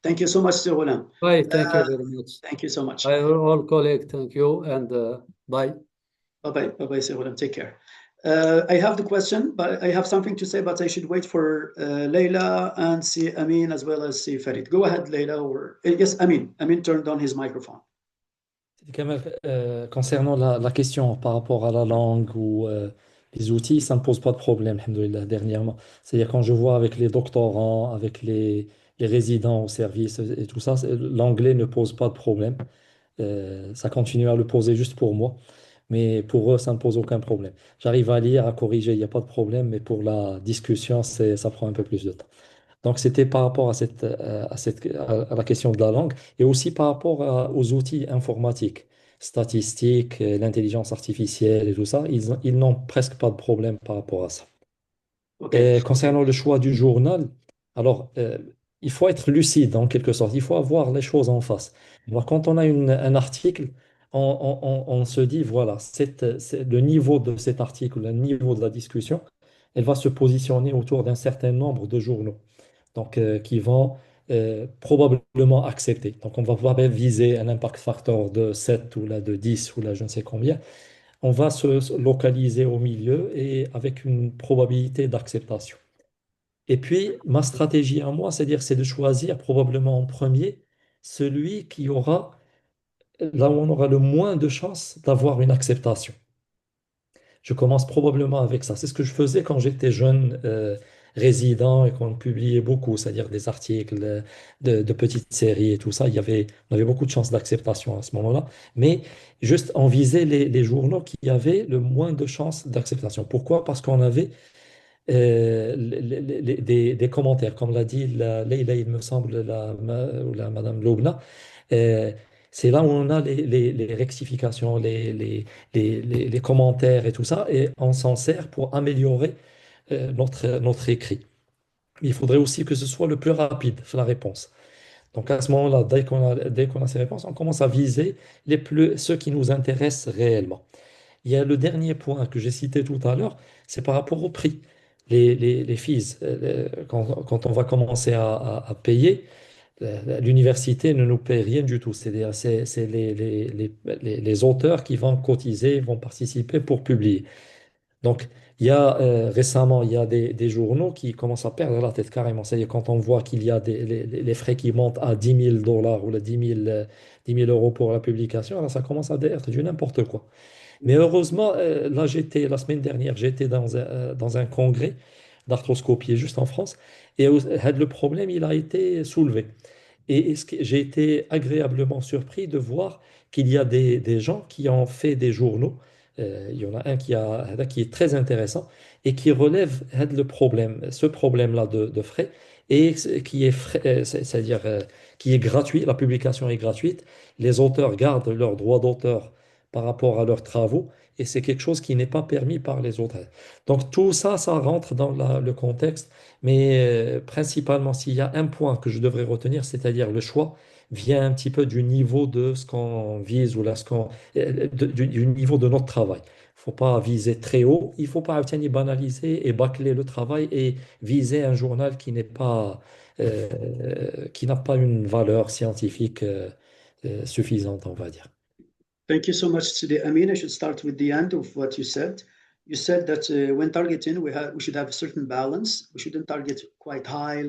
Thank you so much, Sir Ghulam. Bye. Thank you very much. Thank you so much. Bye, all colleagues. Thank you, and bye. Bye-bye. Bye-bye, Sir Ghulam. Take care. I have the question, but I have something to say, but I should wait for Leila and see Amin as well as see Farid. Go ahead, Leila, or yes, Amin. Amin turned on his microphone. Concernant la question par rapport à la langue ou les outils, ça ne me pose pas de problème, alhamdoulilah, dernièrement. C'est-à-dire quand je vois avec les doctorants, avec les résidents au service et tout ça, l'anglais ne pose pas de problème. Ça continue à le poser juste pour moi. mais pour eux, ça ne pose aucun problème. J'arrive à lire, à corriger, il n'y a pas de problème, mais pour la discussion, ça prend un peu plus de temps. Donc, c'était par rapport à la question de la langue et aussi par rapport aux outils informatiques, statistiques, l'intelligence artificielle et tout ça. Ils n'ont presque pas de problème par rapport à ça. Ok. Et concernant le choix du journal, alors, il faut être lucide en quelque sorte. Il faut avoir les choses en face. Alors, quand on a un article, on se dit, voilà, le niveau de cet article, le niveau de la discussion, elle va se positionner autour d'un certain nombre de journaux donc, qui vont probablement accepter. Donc, on va pas viser un impact factor de 7 ou là de 10 ou là je ne sais combien. On va se localiser au milieu et avec une probabilité d'acceptation. Et puis, ma stratégie à moi, c'est de choisir probablement en premier celui qui aura, là où on aura le moins de chances d'avoir une acceptation. Je commence probablement avec ça. C'est ce que je faisais quand j'étais jeune résident et qu'on publiait beaucoup, c'est-à-dire des articles de petites séries et tout ça. On avait beaucoup de chances d'acceptation à ce moment-là. Mais juste, on visait les journaux qui avaient le moins de chances d'acceptation. Pourquoi? Parce qu'on avait des commentaires, comme l'a dit Leïla, il me semble, ou la Madame Loubna. Euh, c'est là où on a les rectifications, les commentaires et tout ça, et on s'en sert pour améliorer notre écrit. Il faudrait aussi que ce soit le plus rapide, la réponse. Donc à ce moment-là, dès qu'on a ces réponses, on commence à viser ceux qui nous intéressent réellement. Il y a le dernier point que j'ai cité tout à l'heure, c'est par rapport au prix. Les fees, quand on va commencer à payer, l'université ne nous paye rien du tout. C'est-à-dire, c'est les auteurs qui vont cotiser, vont participer pour publier. Donc, il y a récemment, il y a des journaux qui commencent à perdre la tête carrément. C'est-à-dire, quand on voit qu'il y a les frais qui montent à 10 000 dollars ou 10 000 euros pour la publication, alors ça commence à être du n'importe quoi. Mais heureusement, là, la semaine dernière, j'étais dans un congrès d'arthroscopie juste en France, et le problème, il a été soulevé. Et j'ai été agréablement surpris de voir qu'il y a des gens qui ont fait des journaux. Il y en a un qui est très intéressant et qui relève ce problème-là de frais et qui est c'est-à-dire qui est gratuit. La publication est gratuite. Les auteurs gardent leurs droits d'auteur par rapport à leurs travaux et c'est quelque chose qui n'est pas permis par les autres. Donc tout ça, ça rentre dans le contexte, mais principalement s'il y a un point que je devrais retenir, c'est-à-dire le choix vient un petit peu du niveau de ce qu'on vise ou là, du niveau de notre travail. Il ne faut pas viser très haut, il ne faut pas banaliser et bâcler le travail et viser un journal qui n'a pas une valeur scientifique suffisante, on va dire. Thank you so much, Sidi Amin. I should start with the end of what you said. You said that when targeting, we should have a certain balance. We shouldn't target quite high,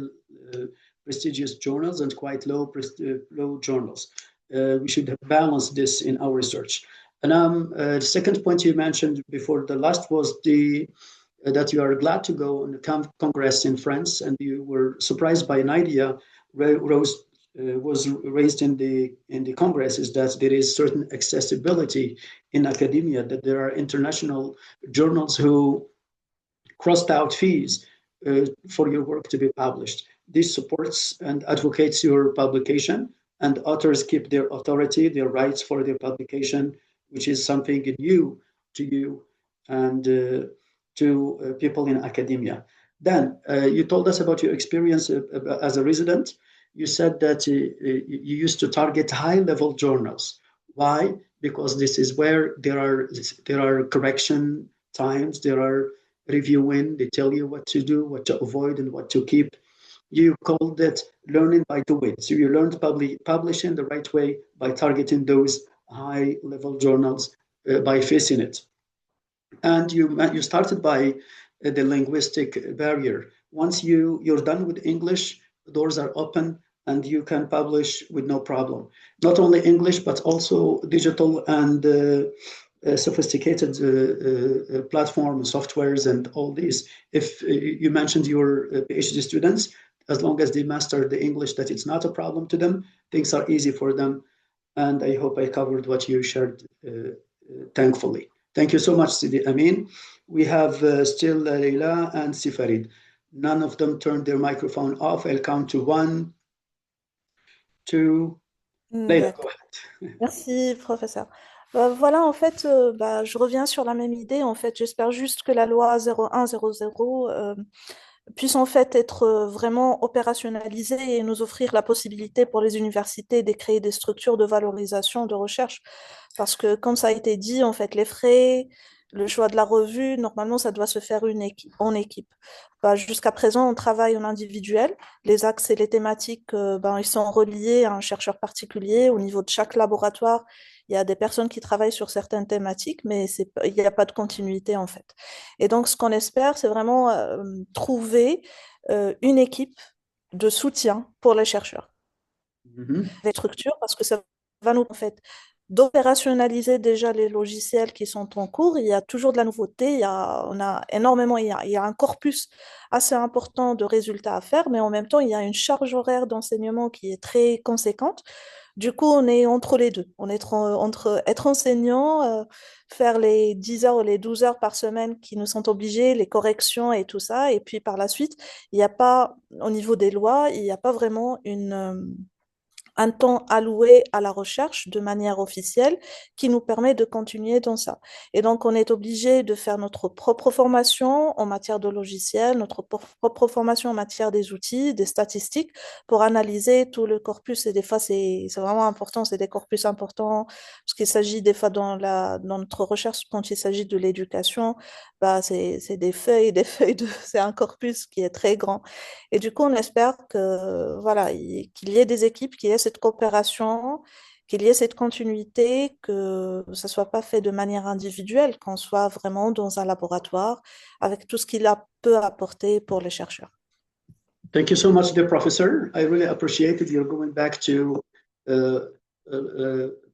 prestigious journals and quite low journals. We should balance this in our research. And the second point you mentioned before the last was that you are glad to go on the Congress in France, and you were surprised by an idea was raised in the Congress, is that there is certain accessibility in academia, that there are international journals who crossed out fees for your work to be published. This supports and advocates your publication, and authors keep their authority, their rights for their publication, which is something new to you and to people in academia. Then you told us about your experience as a resident. You said that you used to target high-level journals. Why? Because this is where there are correction times, there are reviewing, they tell you what to do, what to avoid, and what to keep. You called it learning by doing. So you learned publishing the right way by targeting those high-level journals by facing it. And you started by the linguistic barrier. Once you're done with English, doors are open and you can publish with no problem. Not only English, but also digital and sophisticated platform softwares and all these. If you mentioned your PhD students, as long as they master the English, that it's not a problem to them, things are easy for them. And I hope I covered what you shared thankfully. Thank you so much, Sidi Amin. We have still Leila and Sifarid. None of them turned their microphone off. I'll count to 1, 2. Leila, go ahead. Merci, professeur. Voilà, en fait, je reviens sur la même idée. En fait, j'espère juste que la loi 0100 puisse en fait être vraiment opérationnalisée et nous offrir la possibilité pour les universités de créer des structures de valorisation de recherche. Parce que, comme ça a été dit, en fait, les frais, le choix de la revue, normalement, ça doit se faire en équipe. Jusqu'à présent, on travaille en individuel. Les axes et les thématiques, ils sont reliés à un chercheur particulier. Au niveau de chaque laboratoire, il y a des personnes qui travaillent sur certaines thématiques, mais il n'y a pas de continuité, en fait. Et donc, ce qu'on espère, c'est vraiment trouver une équipe de soutien pour les chercheurs. Les structures, parce que ça va nous, en fait, d'opérationnaliser déjà les logiciels qui sont en cours. Il y a toujours de la nouveauté, il y a un corpus assez important de résultats à faire, mais en même temps, il y a une charge horaire d'enseignement qui est très conséquente. Du coup, on est entre les deux. On est entre être enseignant, faire les 10 heures ou les 12 heures par semaine qui nous sont obligés, les corrections et tout ça. Et puis par la suite, il n'y a pas, au niveau des lois, il n'y a pas vraiment un temps alloué à la recherche de manière officielle qui nous permet de continuer dans ça. Et donc, on est obligé de faire notre propre formation en matière de logiciels, notre propre formation en matière des outils, des statistiques, pour analyser tout le corpus. Et des fois, c'est vraiment important, c'est des corpus importants, parce qu'il s'agit des fois dans notre recherche, quand il s'agit de l'éducation, c'est des feuilles c'est un corpus qui est très grand. Et du coup, on espère que, voilà, qu'il y ait des équipes, qu'il y ait cette coopération, qu'il y ait cette continuité, que ça ne soit pas fait de manière individuelle, qu'on soit vraiment dans un laboratoire avec tout ce qu'il peut apporter pour les chercheurs. Thank you so much, dear professor. I really appreciate it. You're going back to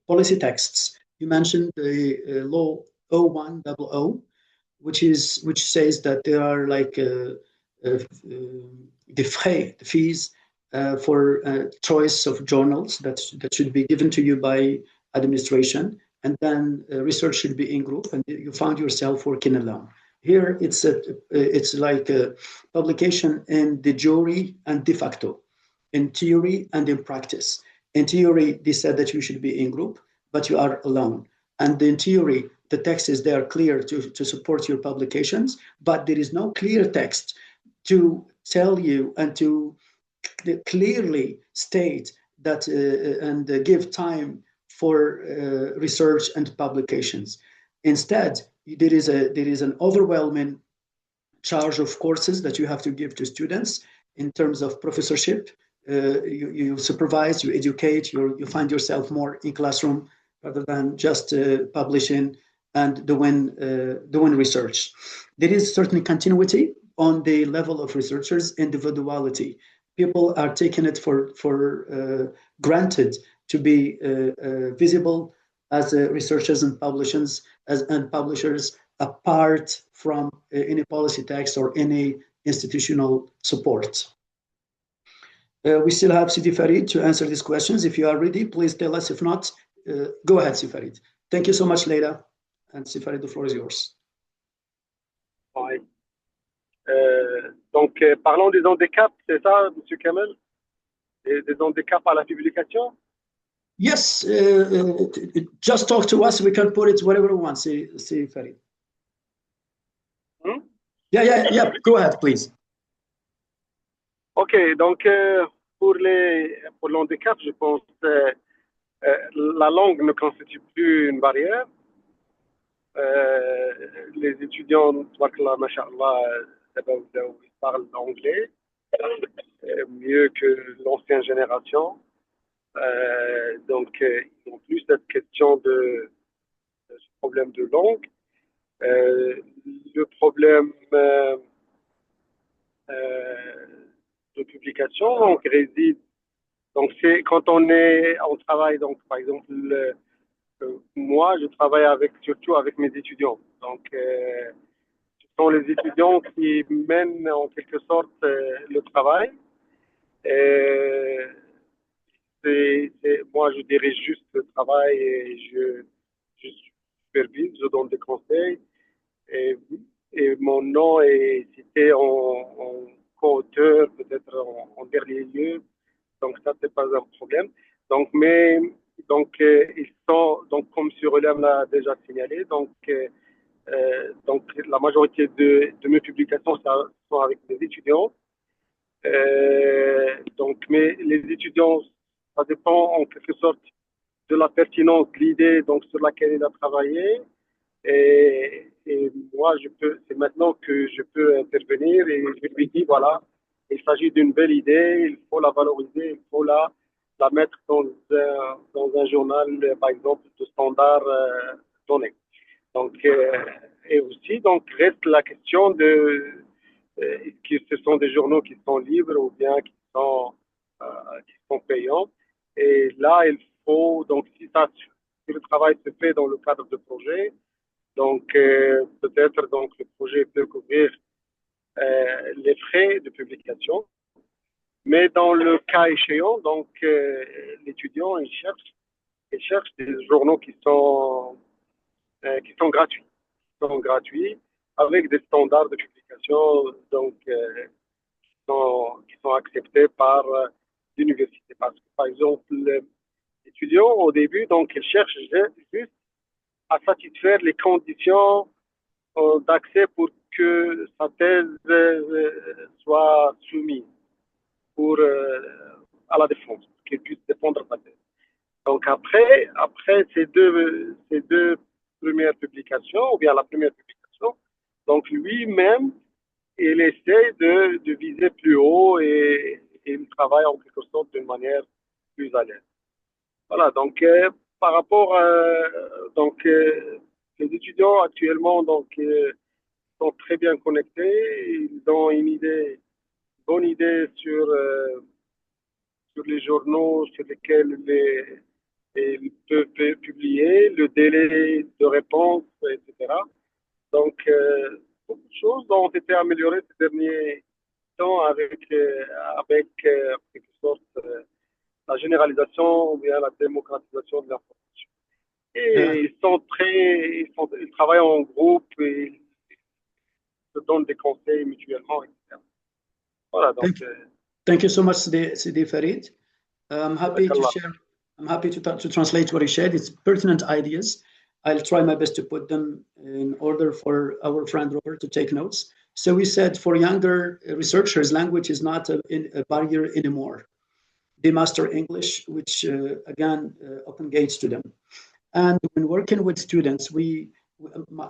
policy texts. You mentioned the law 0100, which says that there are like the fees for choice of journals that should be given to you by administration, and then research should be in group, and you found yourself working alone. Here it's like a publication in de jure and de facto, in theory and in practice. In theory, they said that you should be in group, but you are alone. And in theory, the text is there clear to support your publications, but there is no clear text to tell you and to clearly state that and give time for research and publications. Instead, there is an overwhelming charge of courses that you have to give to students in terms of professorship. You supervise, you educate, you find yourself more in classroom rather than just publishing and doing research. There is certainly continuity on the level of researchers' individuality. People are taking it for granted to be visible as researchers and publishers apart from any policy text or any institutional support. We still have Sidi Farid to answer these questions. If you are ready, please tell us. If not, go ahead, Sidi Farid. Thank you so much, Leila. And Sidi Farid, the floor is yours. Oui. Donc, parlons des handicaps, c'est ça, M. Kamel? Des handicaps à la publication? Yes, just talk to us. We can put it whatever we want. Say Farid. Yeah. Go ahead, please. Ok, donc pour l'handicap, je pense la langue ne constitue plus une barrière. Les étudiants, machallah, ils parlent anglais mieux que l'ancienne génération. Donc, ils n'ont plus cette question de ce problème de langue. Le problème de publication donc, réside. Donc, c'est quand on travaille, donc, par exemple, moi, je travaille surtout avec mes étudiants. Donc, ce sont les étudiants qui mènent en quelque sorte le travail. Moi, je dirige juste le travail et je supervise, je donne des conseils. Et mon nom est cité en co-auteur, peut-être en dernier lieu. Donc, ça, c'est pas un problème. Donc, ils sont, donc, comme Surelem l'a déjà signalé, donc, la majorité de mes publications sont avec des étudiants. Mais les étudiants, ça dépend en quelque sorte de la pertinence de l'idée donc, sur laquelle il a travaillé. Et moi, c'est maintenant que je peux intervenir et je lui dis, voilà, il s'agit d'une belle idée, il faut la valoriser, il faut la mettre dans un journal, par exemple, de standard donné. Donc, et aussi, donc, reste la question de est-ce que ce sont des journaux qui sont libres ou bien qui sont payants. Et là, il faut, donc, si le travail se fait dans le cadre de projet, donc peut-être donc le projet peut couvrir les frais de publication. Mais dans le cas échéant, donc l'étudiant il cherche des journaux qui sont gratuits, avec des standards de publication donc qui sont acceptés par l'université. Parce que par exemple l'étudiant au début donc il cherche juste à satisfaire les conditions d'accès pour que sa thèse soit soumise à la défense, qu'il puisse défendre sa thèse. Donc après ces deux premières publications, ou bien la première publication, donc lui-même, il essaie de viser plus haut et il travaille en quelque sorte d'une manière plus à l'aise. Voilà, donc par rapport les étudiants actuellement donc sont très bien connectés, ils ont une bonne idée sur les journaux sur lesquels ils peuvent publier, le délai de réponse, etc. Donc beaucoup de choses ont été améliorées ces derniers temps avec en quelque sorte la généralisation ou bien la démocratisation de l'information. Et ils travaillent en groupe et ils se donnent des conseils mutuellement, etc. Voilà, donc. Thank you so much, Sidi Farid. I'm happy to share. I'm happy to translate what he shared. It's pertinent ideas. I'll try my best to put them in order for our friend Robert to take notes. So we said for younger researchers, language is not a barrier anymore. They master English, which again open gates to them. And when working with students,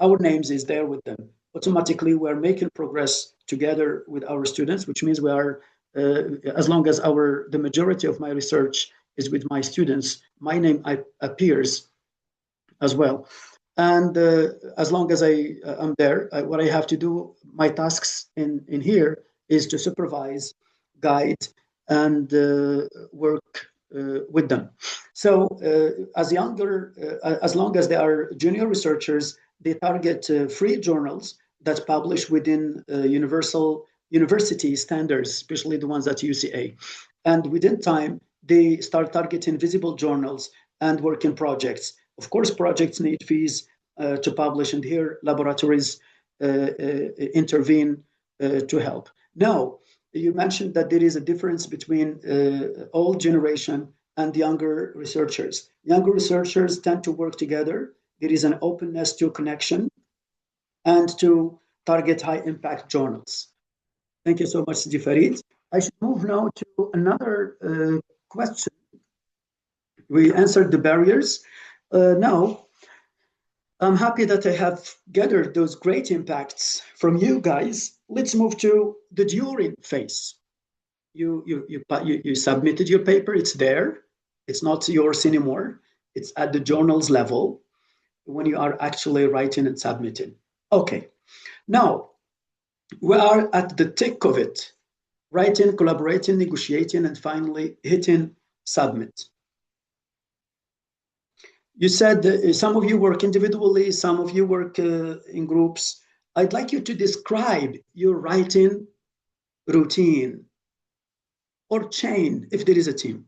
our names is there with them. Automatically, we're making progress together with our students, which means we are, as long as the majority of my research is with my students, my name appears as well. And as long as I am there, what I have to do, my tasks in here is to supervise, guide, and work with them. So as long as they are junior researchers, they target free journals that publish within university standards, especially the ones at UCA. And within time, they start targeting visible journals and working projects. Of course, projects need fees to publish, and here laboratories intervene to help. Now, you mentioned that there is a difference between old generation and younger researchers. Younger researchers tend to work together. There is an openness to connection and to target high impact journals. Thank you so much, Sidi Farid. I should move now to another question. We answered the barriers. Now, I'm happy that I have gathered those great impacts from you guys. Let's move to the during phase. You submitted your paper, it's there. It's not yours anymore. It's at the journal's level when you are actually writing and submitting. Okay, now we are at the thick of it. Writing, collaborating, negotiating, and finally hitting submit. You said some of you work individually, some of you work in groups. I'd like you to describe your writing routine or chain if there is a team.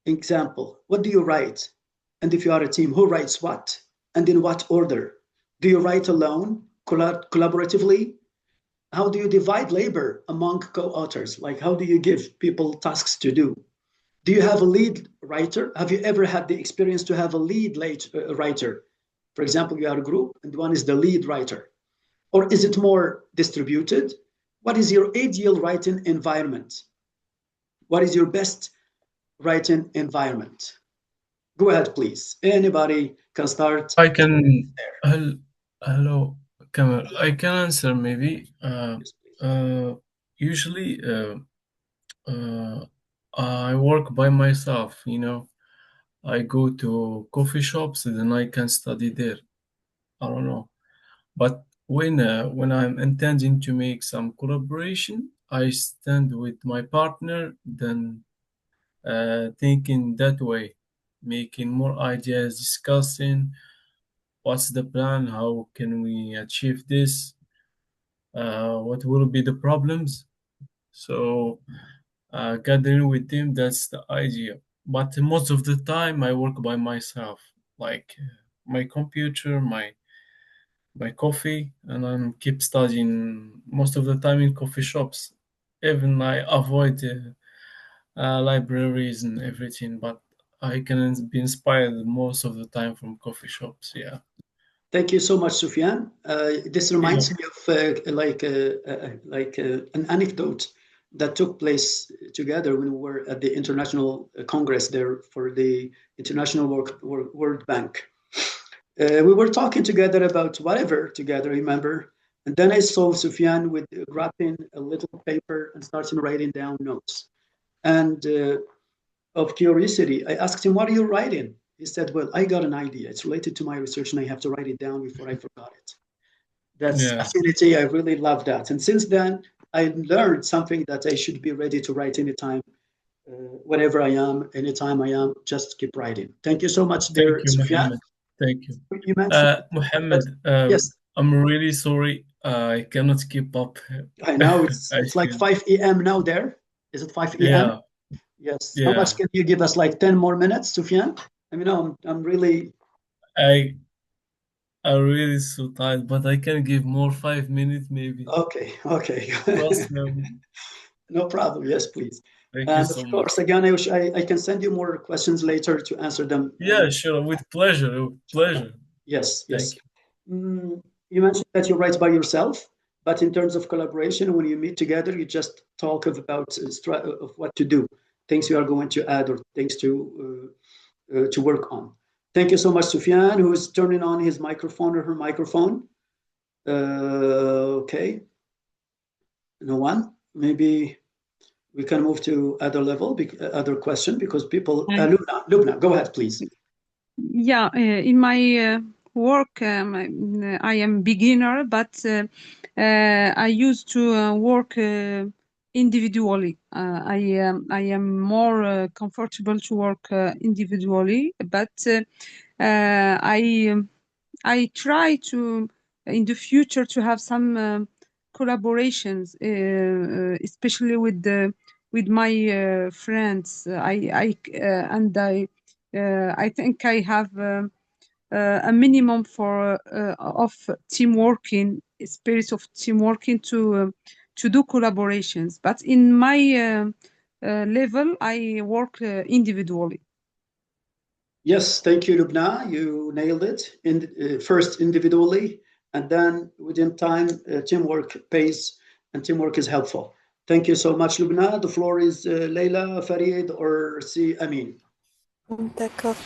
Example, what do you write? And if you are a team, who writes what? and in what order? Do you write alone, collaboratively? How do you divide labor among co-authors? Like, how do you give people tasks to do? Do you have a lead writer? Have you ever had the experience to have a lead writer? For example, you are a group and one is the lead writer. Or is it more distributed? What is your ideal writing environment? What is your best writing environment? Go ahead, please. Anybody can start. I can. Hello, Kamal. I can answer maybe. Usually, I work by myself. I go to coffee shops and then I can study there. I don't know, but when I'm intending to make some collaboration, I stand with my partner, then thinking that way, making more ideas, discussing what's the plan, how can we achieve this, what will be the problems. So gathering with them, that's the idea. But most of the time, I work by myself, like my computer, my coffee, and I keep studying most of the time in coffee shops. Even I avoid libraries and everything, but I can be inspired most of the time from coffee shops. Yeah. Thank you so much, Sufyan. This reminds me of an anecdote that took place together when we were at the International Congress there for the International World Bank. We were talking together about whatever together, remember? And then I saw Sufyan with grabbing a little paper and starting writing down notes. And of curiosity, I asked him, what are you writing? He said, well, I got an idea. It's related to my research and I have to write it down before I forgot it. That's affinity. I really love that. And since then, I learned something that I should be ready to write anytime, wherever I am, anytime I am, just keep writing. Thank you so much, dear Sufyan. Thank you. You mentioned Mohammed, yes. I'm really sorry. I cannot keep up. I know it's like 5 a.m. now there. Is it 5 a.m.? Yeah. Yes. Yeah. How much can you give us? Like 10 more minutes, Sufyan? I mean, I'm really. I'm really so tired, but I can give more 5 minutes maybe. Okay. Trust me. No problem. Yes, please. Thank you so of course, much. again, I can send you more questions later to answer them. Yeah, sure. With pleasure. Pleasure. Yes. Thank you. You mentioned that you write by yourself, but in terms of collaboration, when you meet together, you just talk of what to do, things you are going to add or things to work on. Thank you so much, Sufyan, who is turning on his microphone or her microphone. Okay. No one. Maybe we can move to other question because people. Lubna, go ahead, please. Yeah, in my work, I am beginner, but I used to work individually. I am more comfortable to work individually, but I try to in the future to have some collaborations, especially with my friends. I think I have a minimum of teamworking, spirit of teamworking to do collaborations. But in my level, I work individually. Yes, thank you, Lubna. You nailed it. First individually, and then within time, teamwork pays, and teamwork is helpful. Thank you so much, Lubna. The floor is Leila, Farid, or Amin. D'accord.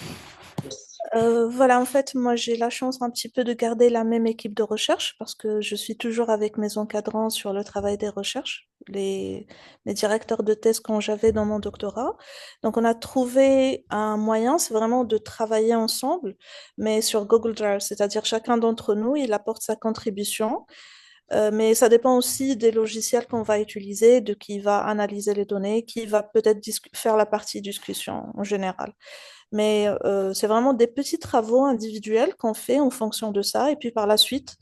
Voilà, en fait, moi, j'ai la chance un petit peu de garder la même équipe de recherche parce que je suis toujours avec mes encadrants sur le travail des recherches, les directeurs de thèse quand j'avais dans mon doctorat. Donc, on a trouvé un moyen, c'est vraiment de travailler ensemble, mais sur Google Drive, c'est-à-dire chacun d'entre nous, il apporte sa contribution. Mais ça dépend aussi des logiciels qu'on va utiliser, de qui va analyser les données, qui va peut-être faire la partie discussion en général. Mais c'est vraiment des petits travaux individuels qu'on fait en fonction de ça. Et puis par la suite,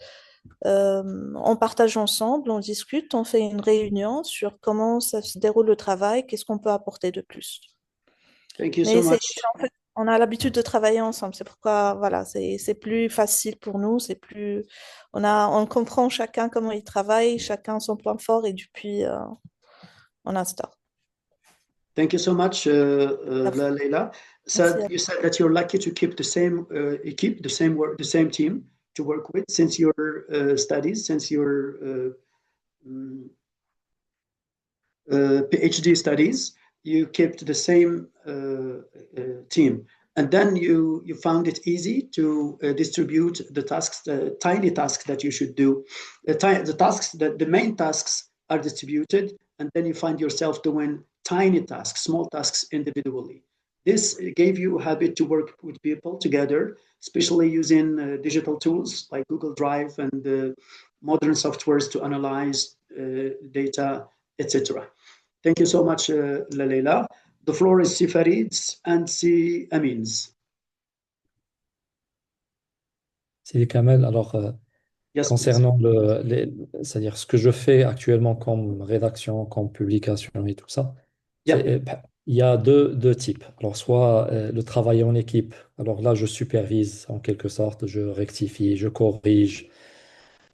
on partage ensemble, on discute, on fait une réunion sur comment ça se déroule le travail, qu'est-ce qu'on peut apporter de plus. Thank you so much. On a l'habitude de travailler ensemble. C'est pourquoi, voilà, c'est plus facile pour nous. On comprend chacun comment il travaille, chacun son point fort et depuis, on instaure. Thank you so much, Leila. So Merci. you said that you're lucky to keep the same equipe, the same team to work with since your studies, since your PhD studies. You kept the same team, and then you found it easy to distribute the tasks, the tiny tasks that you should do. The main tasks are distributed, and then you find yourself doing tiny tasks, small tasks individually. This gave you a habit to work with people together, especially using digital tools like Google Drive and modern softwares to analyze data, etc. Thank you so much, Leila. The floor is Farid's and Amin's. C'est Kamel. Alors, Yes, please. concernant c'est-à-dire ce que je fais actuellement comme rédaction, comme publication et tout ça, Yeah. il y a deux types. Alors, soit le travail en équipe. Alors là, je supervise en quelque sorte, je rectifie, je corrige.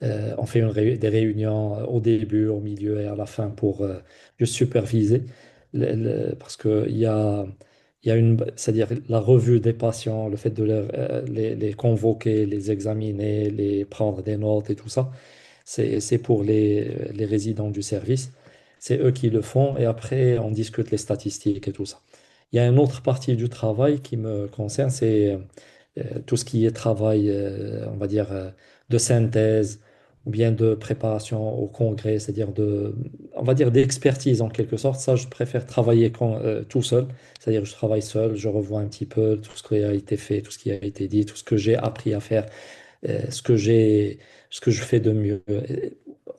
On fait des réunions au début, au milieu et à la fin pour juste superviser. Parce qu'il y a c'est-à-dire la revue des patients, le fait de les convoquer, les examiner, les prendre des notes et tout ça, c'est pour les résidents du service. C'est eux qui le font et après on discute les statistiques et tout ça. Il y a une autre partie du travail qui me concerne, c'est tout ce qui est travail, on va dire, de synthèse ou bien de préparation au congrès, c'est-à-dire on va dire d'expertise en quelque sorte. Ça, je préfère travailler tout seul, c'est-à-dire je travaille seul, je revois un petit peu tout ce qui a été fait, tout ce qui a été dit, tout ce que j'ai appris à faire, ce que je fais de mieux.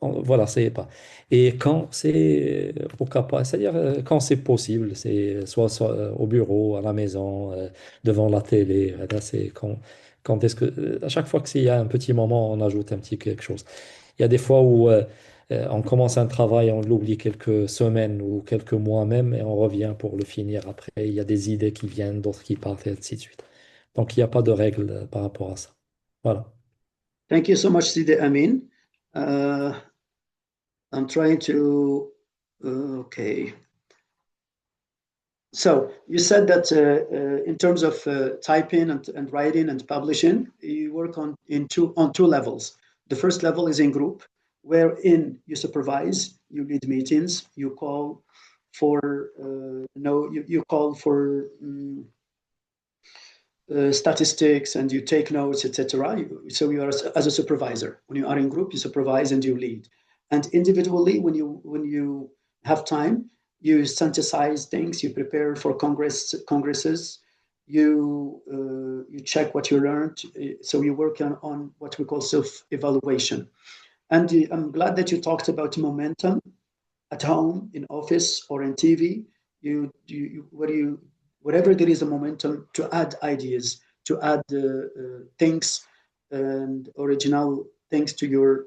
Voilà, c'est pas. Et quand c'est pourquoi pas, c'est-à-dire quand c'est possible, c'est soit au bureau, à la maison, devant la télé. Là, c'est quand est-ce que à chaque fois qu'il y a un petit moment, on ajoute un petit quelque chose. Il y a des fois où on commence un travail, on l'oublie quelques semaines ou quelques mois même, et on revient pour le finir après. Il y a des idées qui viennent, d'autres qui partent, et ainsi de suite. Donc, il n'y a pas de règle par rapport à ça. Voilà. Thank you so much, Sidi Amin. I'm trying to, okay. So you said that in terms of typing and writing and publishing, you work on two levels. The first level is in group, wherein you supervise, you lead meetings, you call for you call for statistics and you take notes, etc. So you are as a supervisor. When you are in group, you supervise and you lead. And individually, when you have time, you synthesize things, you prepare for congresses, you check what you learned. So you work on what we call self-evaluation. And I'm glad that you talked about momentum at home, in office, or in TV. Whatever there is a momentum to add ideas, to add things and original things to your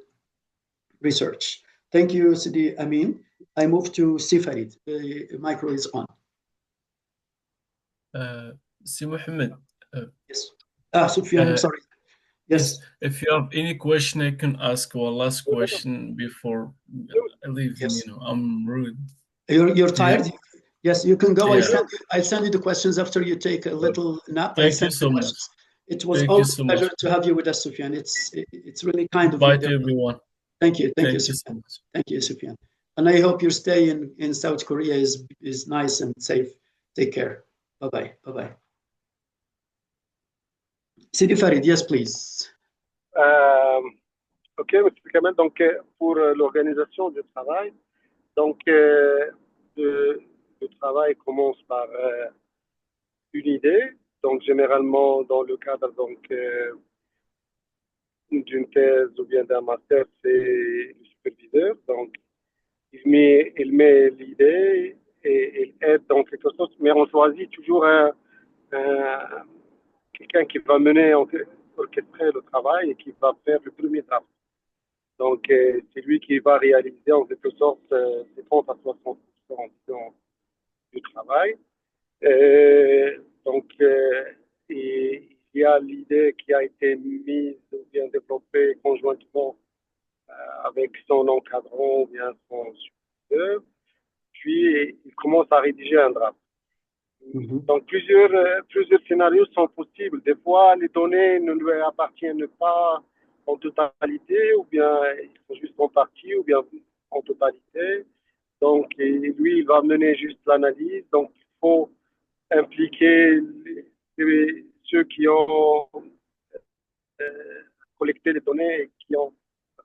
research. Thank you, Sidi Amin. I move to Farid. The micro is on. Si Mohammed. Yes. Sufyan, sorry. Yes. If you have any question, I can ask one last question before I leave. Yes. I'm rude. You're tired? Yeah. Yes, you can go. Yeah. I'll send you the questions after you take a little nap. Thank you so much. It was Thank you always so a pleasure much. to have you with us, Sufyan. It's really kind of Bye you. to everyone. Thank you. Thank you, so Sufyan. much. Thank you, Sufyan. And I hope your stay in South Korea is nice and safe. Take care. Bye-bye. Bye-bye. Sidi Farid, yes, please. Ok, M. Kamel, donc pour l'organisation du travail, donc le travail commence par une idée, donc généralement dans le cadre d'une thèse ou bien d'un master, c'est le superviseur, donc il met l'idée et il aide dans quelque sorte, mais on choisit toujours quelqu'un qui va orchestrer le travail et qui va faire le premier draft. Donc, c'est lui qui va réaliser en quelque sorte 50 à 60% du travail. Donc, il y a l'idée qui a été mise ou bien développée conjointement avec son encadrant ou bien son supérieur. Puis, il commence à rédiger un draft. Donc, plusieurs scénarios sont possibles. Des fois, les données ne lui appartiennent pas en totalité, ou bien ils sont juste en partie, ou bien en totalité. Donc, lui, il va mener juste l'analyse. Donc, il faut impliquer ceux qui ont collecté les données et qui ont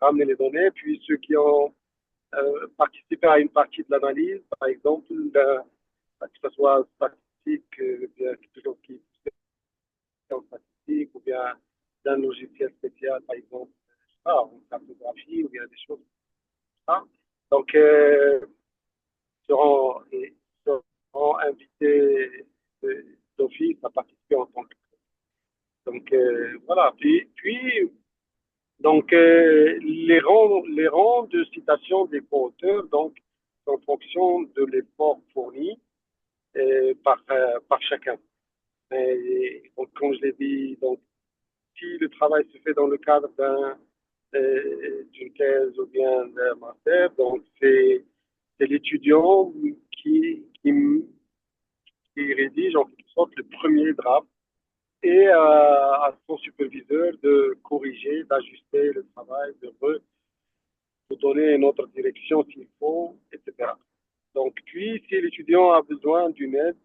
ramené les données, puis ceux qui ont participé à une partie de l'analyse, par exemple, que ce soit statistique, bien quelque chose qui est en statistique, ou bien d'un logiciel spécial, par exemple, en cartographie, ou bien des choses comme ça. Donc, seront invités d'office à participer en tant que. Donc, voilà. Puis donc, les rangs de citation des co-auteurs, donc, en fonction de l'effort fourni par chacun. Et, donc, comme je l'ai dit, donc, si le travail se fait dans le cadre d'une thèse ou bien d'un master, donc c'est l'étudiant qui rédige en quelque sorte le premier draft et à son superviseur de corriger, d'ajuster le travail, de donner une autre direction s'il faut, etc. Donc, puis, si l'étudiant a besoin d'une aide,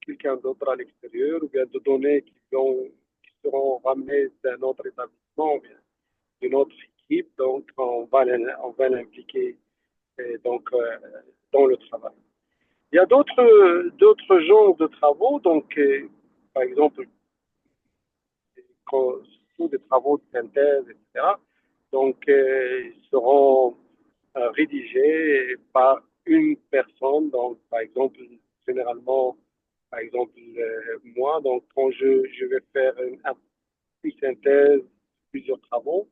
quelqu'un d'autre à l'extérieur, ou bien de données qui seront ramenées d'un autre établissement, ou bien d'une autre équipe, donc on va l'impliquer donc, dans le travail. Il y a d'autres genres de travaux, donc par exemple, surtout des travaux de synthèse, etc. Donc, ils seront rédigés par une personne, donc par exemple, généralement, par exemple, moi, donc quand je vais faire une synthèse, plusieurs travaux,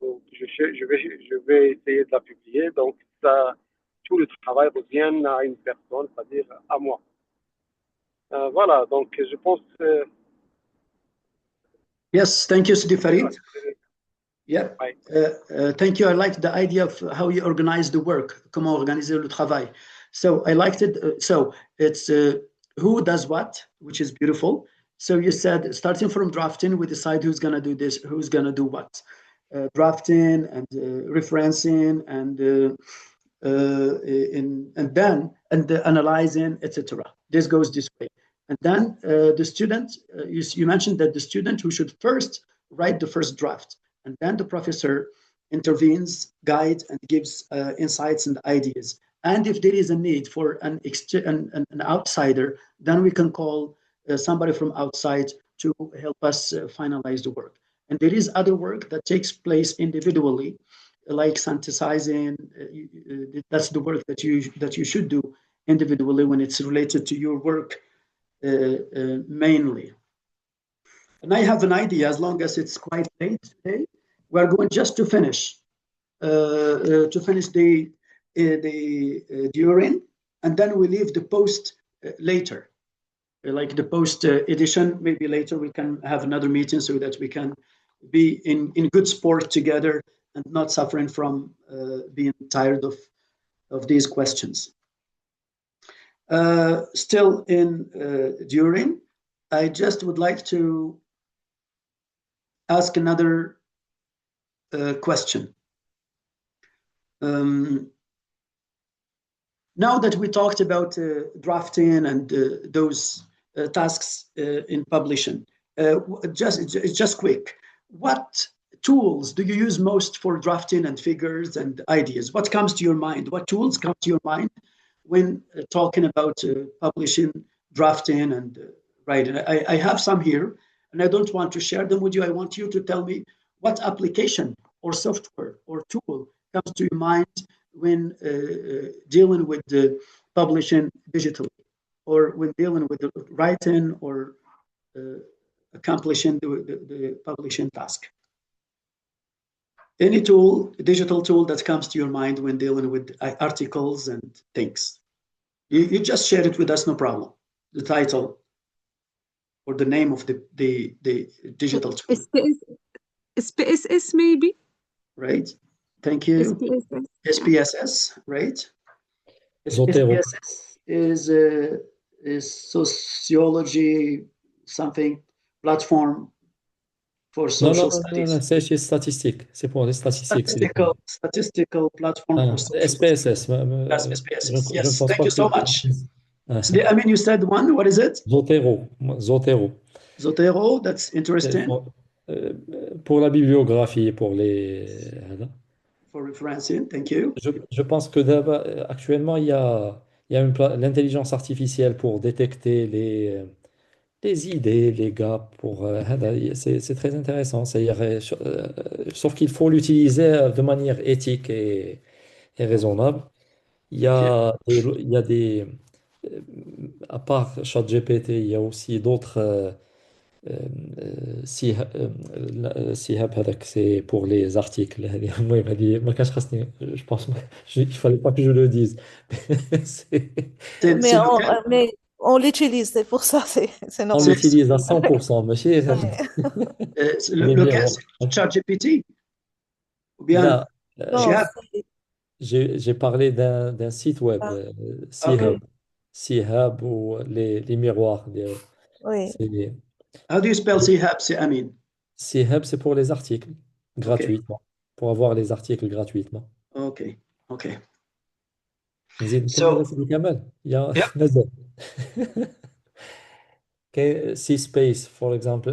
donc je vais essayer de la publier, donc tout le travail revient à une personne, c'est-à-dire à moi. Voilà, donc je pense. Yes, thank you, Sidi Farid. Yeah, Ouais. thank you. I like the idea of how you organize the work, comment organiser le travail. So I liked it. So it's who does what, which is beautiful. So you said starting from drafting, we decide who's going to do this, who's going to do what. Drafting and referencing and analyzing, etc. This goes this way. And then the student, you mentioned that the student who should first write the first draft, and then the professor intervenes, guides, and gives insights and ideas. And if there is a need for an outsider, then we can call somebody from outside to help us finalize the work. And there is other work that takes place individually, like synthesizing. That's the work that you should do individually when it's related to your work mainly. And I have an idea, as long as it's quite late today, we're going just to finish the during, and then we leave the post later, like the post edition. Maybe later we can have another meeting so that we can be in good sport together and not suffering from being tired of these questions. Still in during, I just would like to ask another question. Now that we talked about drafting and those tasks in publishing, just quick, what tools do you use most for drafting and figures and ideas? What comes to your mind? What tools come to your mind when talking about publishing, drafting, and writing? I have some here, and I don't want to share them with you. I want you to tell me what application or software or tool comes to your mind when dealing with the publishing digitally, or when dealing with the writing or accomplishing the publishing task. Any tool, digital tool that comes to your mind when dealing with articles and things. You just share it with us, no problem. The title. or the name of the digital tool, SPSS maybe? right? Thank you. SPSS. SPSS, right? Zotero. SPSS is sociology something platform for Non, social non, non, non, non, studies. c'est statistique. C'est pour les statistiques. Statistical platform for social SPSS. studies. Yes, Je SPSS. ne Yes, pense thank pas you que so much. I mean, you said one. What is it? Zotero. Zotero. Zotero. That's interesting. Pour la bibliographie, pour les. For referencing, thank you. Je pense que actuellement, il y a l'intelligence artificielle pour détecter les idées, les gaps. C'est très intéressant. Sauf qu'il faut l'utiliser de manière éthique et raisonnable. Il y a à part ChatGPT, il y a aussi d'autres. Sihab هذاك c'est pour les articles. المهم هذه ما كانش خاصني je pense il fallait pas que je le dise. C'est- Mais on l'utilise, c'est pour ça, c'est on normal. l'utilise à 100%. ماشي lequel, c'est ChatGPT ou bien Là, Non, Shihab? j'ai parlé d'un site web, Okay. Sihab ou les miroirs. oui. C'est- How do you spell Shihab, c'est Amin? Sihab, c'est pour les articles gratuitement, pour avoir les articles gratuitement. Okay. Okay. نزيد So, نكمل سيدي كمال يا Yeah. نزل. C-Space, par exemple,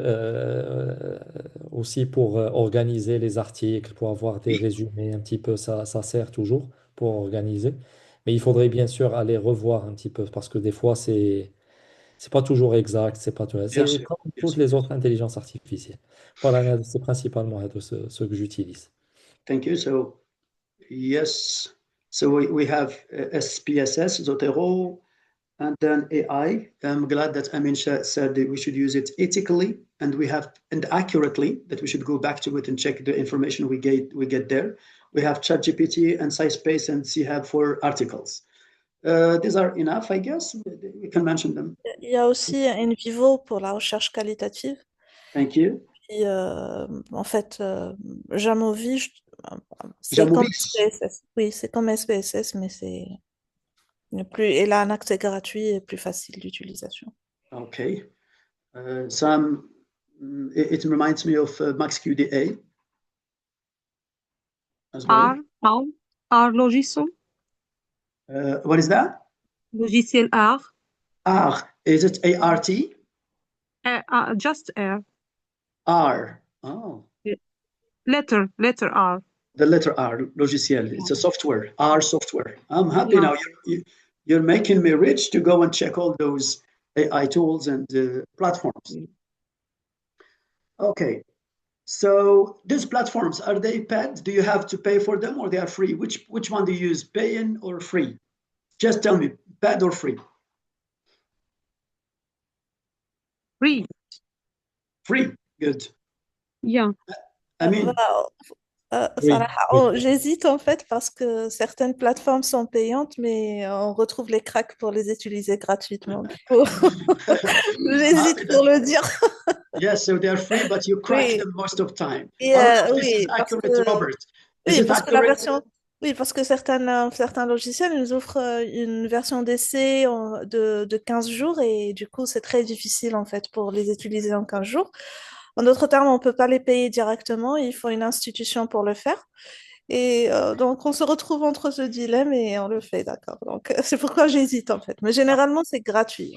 aussi pour organiser les articles, pour avoir des Oui. résumés un petit peu, ça sert toujours pour organiser. Mais il faudrait bien sûr aller revoir un petit peu parce que des fois, c'est pas toujours exact, c'est pas tout. Bien C'est sûr, comme bien toutes sûr. les autres intelligences artificielles. Voilà, c'est principalement ce que j'utilise. Thank you. So, yes. So we have SPSS, Zotero, and then AI. I'm glad that Amin said that we should use it ethically and accurately, that we should go back to it and check the information we get there. We have ChatGPT and SciSpace and Chab for articles. These are enough, I guess. We can mention them. Il y a aussi InVivo pour la recherche qualitative. Thank you. Puis, en fait, Jamovi, c'est comme Jamovis. SPSS. Oui, c'est comme SPSS, mais c'est plus. Et là, un accès gratuit et plus facile d'utilisation. Okay. It reminds me of MaxQDA as well. R logiciel. What is that? Logiciel R. R. Is it ART? Just R. R. Oh. Letter R. The letter R, logiciel. It's a software, R software. I'm happy now. You're making me rich to go and check all those AI tools and platforms. Okay. So these platforms, are they paid? Do you have to pay for them or they are free? Which one do you use, paying or free? Just tell me, paid or free? Free. Free. Good. Yeah. I mean, j'hésite en fait parce que certaines plateformes sont payantes, mais on retrouve les cracks pour les utiliser gratuitement. Du coup, j'hésite pour le dire. Yes, so they're free, but you crack them most of the time. Oui, this is accurate, Robert. Is it parce que accurate? parce que certains logiciels nous offrent une version d'essai de 15 jours et du coup, c'est très difficile en fait pour les utiliser en 15 jours. En d'autres termes, on ne peut pas les payer directement, il faut une institution pour le faire. Et donc, on se retrouve entre ce dilemme et on le fait, d'accord. Donc, c'est pourquoi j'hésite en fait. Mais généralement, c'est gratuit.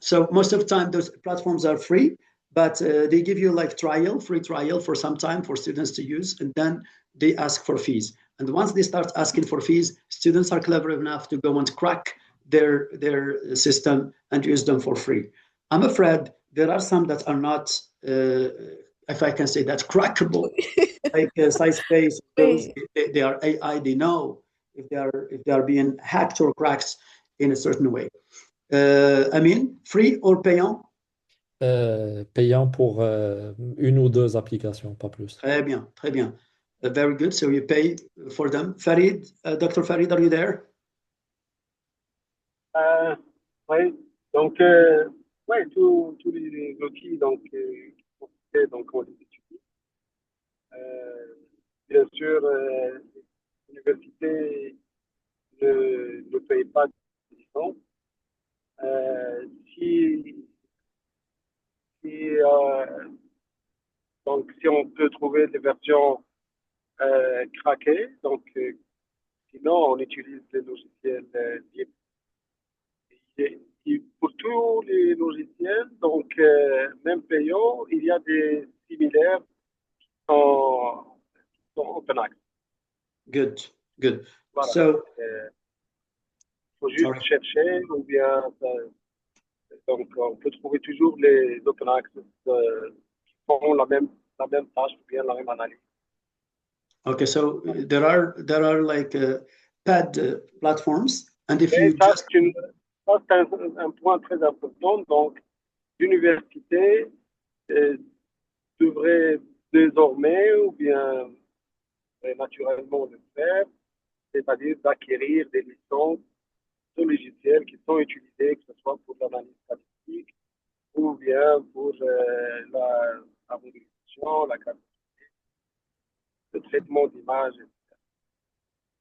So most of the time, those platforms are free, but they give you like free trial for some time for students to use, and then they ask for fees. And once they start asking for fees, students are clever enough to go and crack their system and use them for free. I'm afraid there are some that are not, if I can say that, crackable, like SciSpace. They are AI. They know if they are being hacked or cracked in a certain way. I mean, free or payant? Payant pour une ou deux applications, pas plus. Très bien, très bien. Very good. So you pay for them. Farid, Dr. Farid, are you there? Oui. Donc, Ouais, tous les outils donc, donc on les étudie. Bien sûr, l'université ne paye pas de licence. Si, si, donc, si on peut trouver des versions craquées, donc sinon on utilise des logiciels libres. Et pour tous les logiciels, donc même payants, il y a des similaires en open access. Good, good. Voilà. So, Faut juste sorry. chercher ou bien donc on peut trouver toujours les open access qui font la même tâche ou bien la même analyse. Okay, so there are like pad platforms, and if Et you ça, just c'est un point très important. Donc, l'université devrait désormais ou bien naturellement le faire, c'est-à-dire d'acquérir des licences de logiciels qui sont utilisés, que ce soit pour l'analyse statistique ou bien pour la modélisation, la cartographie, le traitement d'images,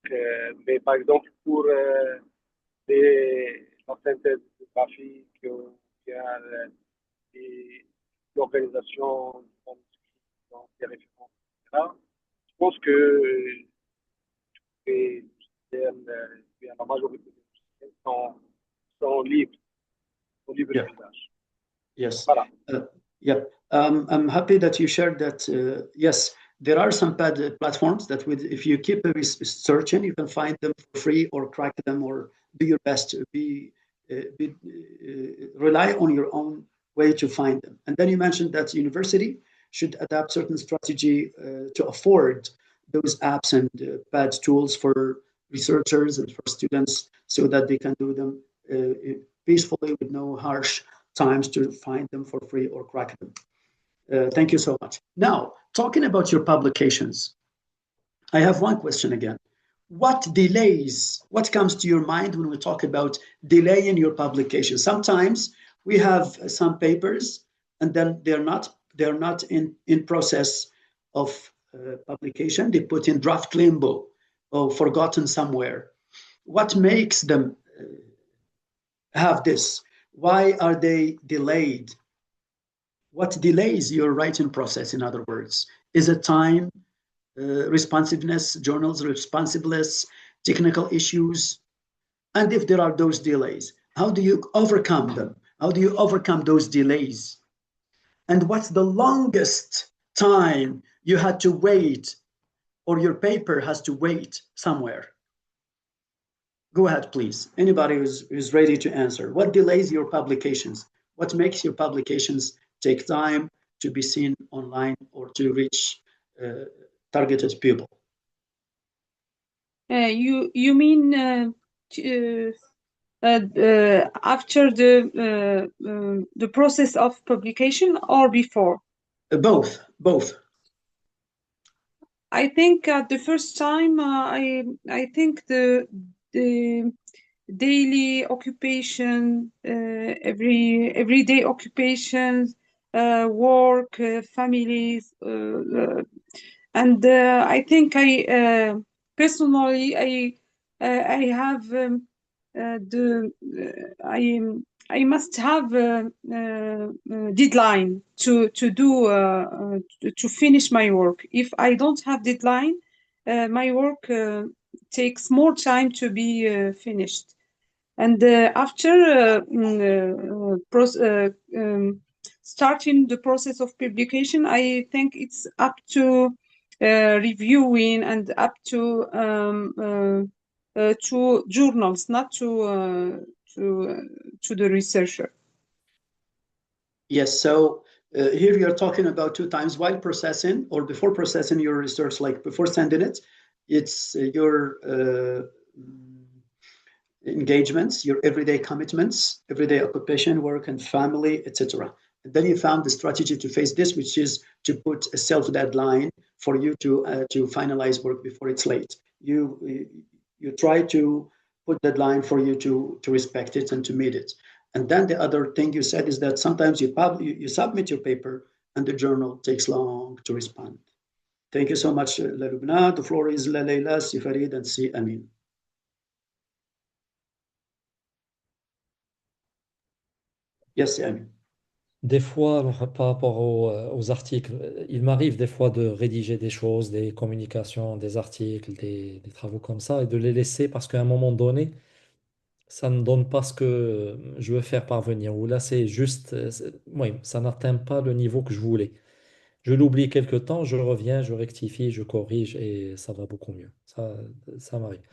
etc. Mais par exemple, pour la synthèse graphique ou bien l'organisation des références, etc., je pense que les logiciels, bien la majorité des logiciels sont libres yeah. d'usage. Yes. Voilà. Yeah. I'm happy that you shared that. Yes, there are some pad platforms that if you keep searching, you can find them for free or crack them or do your best to rely on your own way to find them. And then you mentioned that university should adapt certain strategy to afford those apps and pad tools for researchers and for students so that they can do them peacefully with no harsh times to find them for free or crack them. Thank you so much. Now, talking about your publications, I have one question again. What comes to your mind when we talk about delay in your publication? Sometimes we have some papers and then they're not in process of publication. They put in draft limbo or forgotten somewhere. What makes them have this? Why are they delayed? What delays your writing process, in other words? Is it time, responsiveness, journals responsiveness, technical issues? And if there are those delays, how do you overcome them? How do you overcome those delays? And what's the longest time you had to wait or your paper has to wait somewhere? Go ahead, please. Anybody who's ready to answer. What delays your publications? What makes your publications take time to be seen online or to reach targeted people? You mean after the process of publication or before? Both. I think at the first time, I think the daily occupation, everyday occupations, work, families, and I think I personally I have I must have a deadline to do to finish my work. If I don't have deadline, my work takes more time to be finished. And after starting the process of publication, I think it's up to reviewing and up to journals, not to the researcher. Yes, so here you're talking about 2 times while processing or before processing your research, like before sending it, it's your engagements, your everyday commitments, everyday occupation, work and family, etc. And then you found the strategy to face this, which is to put a self deadline for you to finalize work before it's late. You try to put deadline for you to respect it and to meet it. And then the other thing you said is that sometimes you submit your paper and the journal takes long to respond. Thank you so much, Lubna. The floor is Leila, Si Farid, and Si Amin. Yes, Si Amin. Des fois, par rapport aux articles, il m'arrive des fois de rédiger des choses, des communications, des articles, des travaux comme ça, et de les laisser parce qu'à un moment donné, ça ne donne pas ce que je veux faire parvenir. Ou là, c'est juste, oui, ça n'atteint pas le niveau que je voulais. Je l'oublie quelque temps, je reviens, je rectifie, je corrige et ça va beaucoup mieux. Ça m'arrive.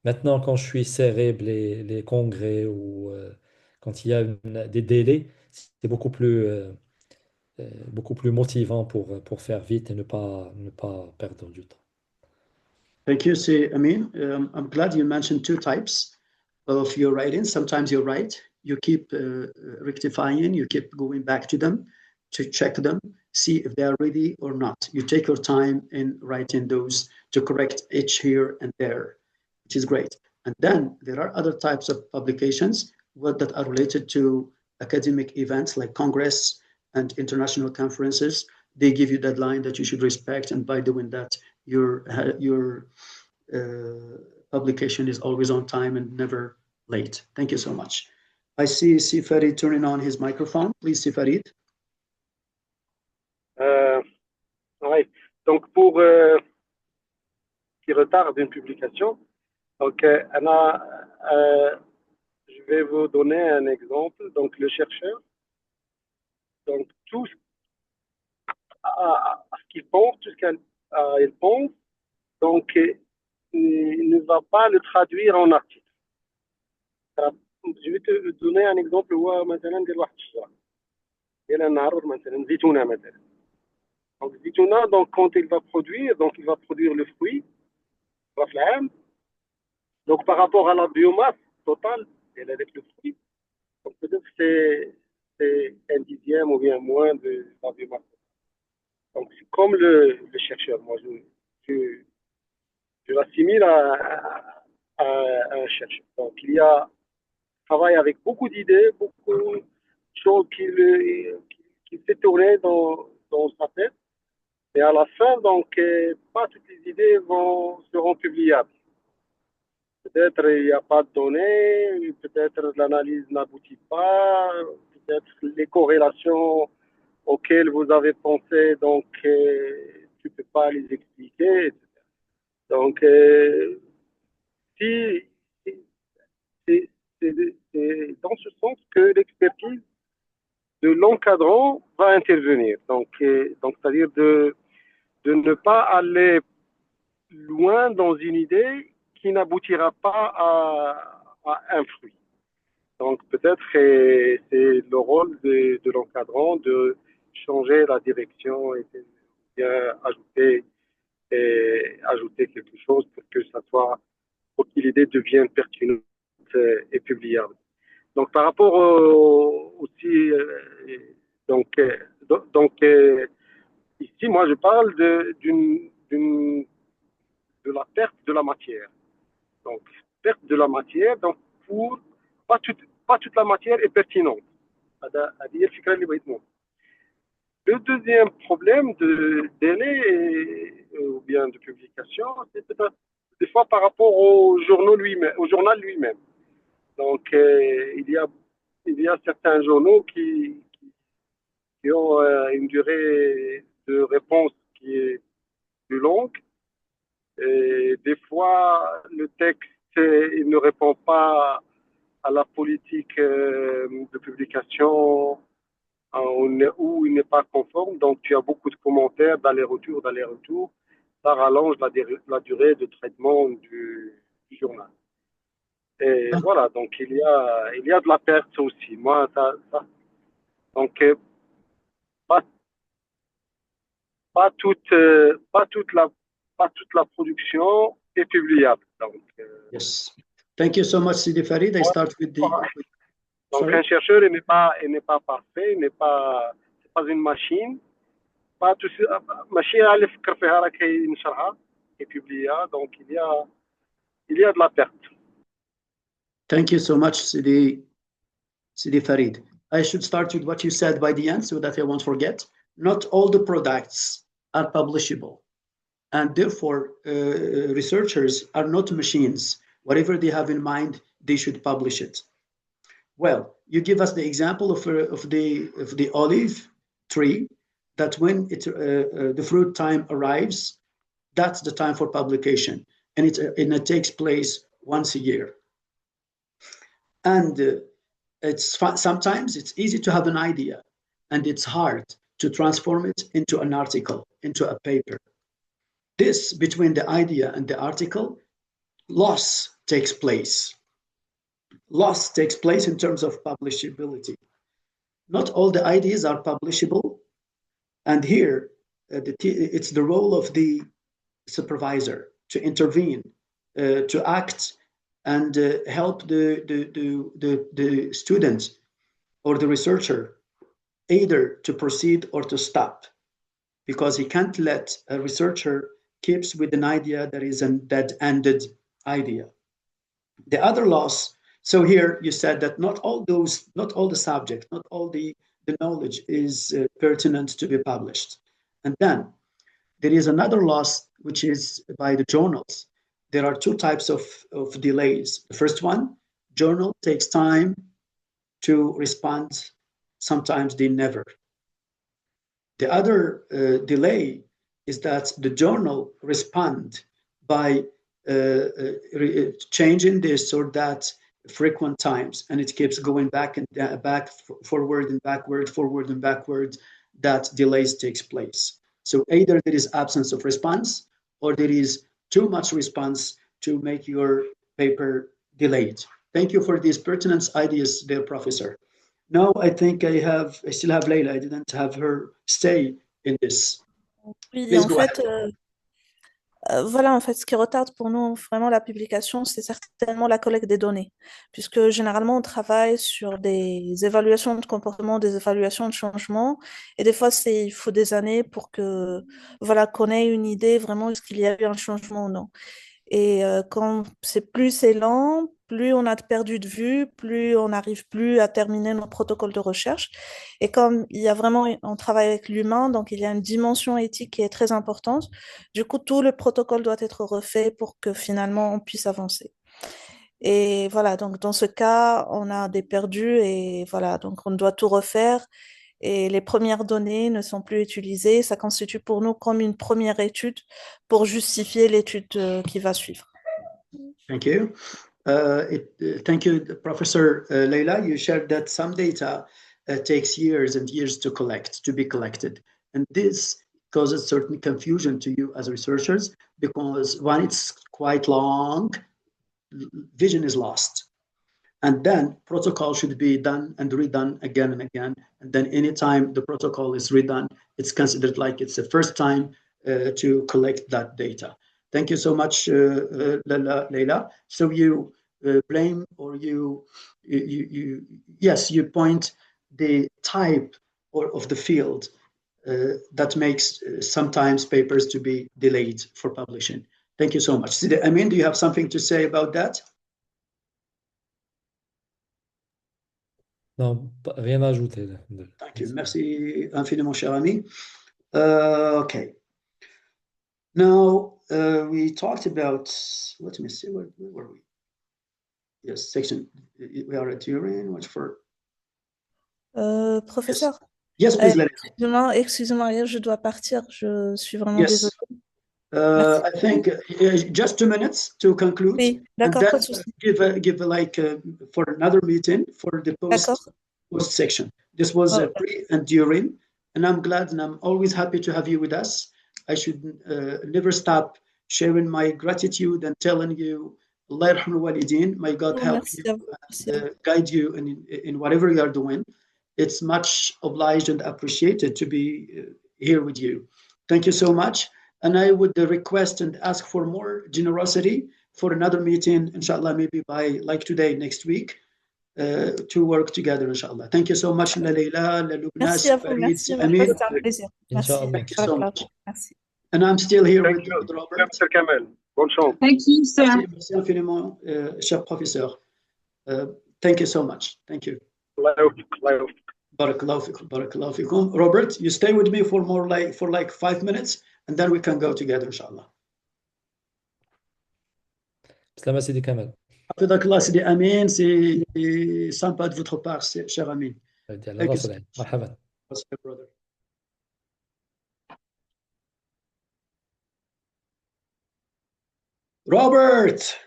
Maintenant, quand je suis cérèbre, les congrès ou quand il y a des délais, c'est beaucoup plus motivant pour faire vite et ne pas perdre du temps. Thank you, Si Amin. I'm glad you mentioned two types of your writing. Sometimes you're right. You keep rectifying, you keep going back to them to check them, see if they are ready or not. You take your time in writing those to correct each here and there, which is great. And then there are other types of publications that are related to academic events like Congress and international conferences. They give you deadline that you should respect, and by doing that, your publication is always on time and never late. Thank you so much. I see Si Farid turning on his microphone. Please, Si Farid. Oui. Donc, pour qui retarde une publication, donc, je vais vous donner un exemple. Donc, le chercheur, donc, tout à ce qu'il pense, tout ce qu'il pense, donc, il ne va pas le traduire en article. Je vais te donner un exemple. هو مثلا ديال واحد الشجرة ديال النهار مثلا زيتونة مثلا. Donc, zitouna, donc, quand il va produire, donc, il va produire le fruit, donc, par rapport à la biomasse totale, avec le fruit, donc, peut-être que c'est un dixième ou bien moins de la biomasse. Donc, c'est comme le chercheur. Moi, je l'assimile à un chercheur. Donc, il travaille avec beaucoup d'idées, beaucoup de choses qui fait tourner dans sa tête. Et à la fin, donc, pas toutes les idées seront publiables. Peut-être il n'y a pas de données, peut-être l'analyse n'aboutit pas, peut-être les corrélations auxquelles vous avez pensé, donc, tu ne peux pas les expliquer, etc. Donc, c'est dans ce sens que l'expertise de l'encadrant va intervenir. Donc c'est-à-dire de ne pas aller loin dans une idée qui n'aboutira pas à un fruit. Donc peut-être que c'est le rôle de l'encadrant de changer la direction et de bien ajouter quelque chose pour que l'idée devienne pertinente et publiable. Donc par rapport aussi ici moi je parle de la perte de la matière. Donc perte de la matière, donc pour pas toute la matière est pertinente. Le deuxième problème de délai ou bien de publication, c'est peut-être des fois par rapport au journal lui-même. Donc, il y a certains journaux qui ont une durée de réponse qui est plus longue. Et des fois, le texte il ne répond pas à la politique de publication où il n'est pas conforme. Donc, tu as beaucoup de commentaires d'aller-retour. Ça rallonge la durée de traitement du journal. Et voilà, donc il y a de la perte aussi. Moi, donc pas toute la production est publiable. Donc, yes. Thank you so much, Sidi Farid. I start with the. Donc un chercheur n'est pas parfait, c'est pas une machine. Pas tout machine à l'effet فيها راه كينشرها كيبوبليها. Donc il y a de la perte. Thank you so much, Sidi Sidi Farid. I should start with what you said by the end so that I won't forget. Not all the products are publishable. And therefore, researchers are not machines. Whatever they have in mind, they should publish it. Well, you give us the example of the olive tree, that when the fruit time arrives, that's the time for publication, and it takes place once a year. And sometimes it's easy to have an idea, and it's hard to transform it into an article, into a paper. This, between the idea and the article, loss takes place. Loss takes place in terms of publishability. Not all the ideas are publishable, and here it's the role of the supervisor to intervene, to act, and help the student or the researcher either to proceed or to stop, because he can't let a researcher keeps with an idea that is a dead-ended idea. The other loss, so here you said that not all the subject, not all the knowledge is pertinent to be published. And then there is another loss, which is by the journals. There are two types of delays. The first one, journal takes time to respond. Sometimes they never. The other delay is that the journal respond by changing this or that frequent times, and it keeps going back and back, forward and backward, forward and backward. That delays takes place. So either there is absence of response, or there is too much response to make your paper delayed. Thank you for these pertinent ideas, dear professor. Now I think I still have Leila. I didn't have her say in this. Oui, Please en go fait, ahead. voilà, en fait, ce qui retarde pour nous vraiment la publication, c'est certainement la collecte des données, puisque généralement, on travaille sur des évaluations de comportement, des évaluations de changement, et des fois, il faut des années pour que, voilà, qu'on ait une idée vraiment est-ce qu'il y a eu un changement ou non. Et quand c'est lent, plus on a perdu de vue, plus on n'arrive plus à terminer nos protocoles de recherche. Et comme on travaille avec l'humain, donc il y a une dimension éthique qui est très importante. Du coup, tout le protocole doit être refait pour que finalement on puisse avancer. Et voilà, donc dans ce cas, on a des perdus et voilà, donc on doit tout refaire. Et les premières données ne sont plus utilisées. Ça constitue pour nous comme une première étude pour justifier l'étude qui va suivre. Thank you. Thank you, Professor Leila. You shared that some data takes years and years to be collected. And this causes certain confusion to you as researchers, because when it's quite long, vision is lost. And then protocol should be done and redone again and again. And then anytime the protocol is redone, it's considered like it's the first time to collect that data. Thank you so much, Leila. So you blame, or you point the type of the field that makes sometimes papers to be delayed for publishing. Thank you so much. Amin, do you have something to say about that? Non, rien à ajouter. Thank you. Merci infiniment, cher ami. Okay. Now, we talked about, let me see, where were we? Yes, section, we are at urine, watch for... Professeur? Yes, please, let Excusez-moi, je dois partir, je suis vraiment désolée. I think just 2 minutes to conclude. Oui, d'accord, pas de souci. Give for another meeting for the post section. This was pre and during, and I'm glad and I'm always happy to have you with us. I should never stop sharing my gratitude and telling you, Allah yarhamul walidin, may God help you and guide you in whatever you are doing. It's much obliged and appreciated to be here with you. Thank you so much. And I would request and ask for more generosity for another meeting, inshallah, maybe by like today, next week, to work together, inshallah. Thank you so much, Leila, Lubna, merci à vous, merci. C'était un plaisir. Merci. Thank you so much. Merci. And I'm still here with Robert. Mr. Kamel. Bonne chance. Thank you, sir. Merci infiniment, cher professeur. Thank you so much. Thank you. Barakallahu fikum, barakallahu fikum. Robert, you stay with me for like 5 minutes, and then we can go together, inshallah. Salam Sidi Kamal. Hafidakallah, Sidi Amin, c'est sympa de votre part, cher Amin. على Thank you so راسنا much, مرحبا. brother. Robert!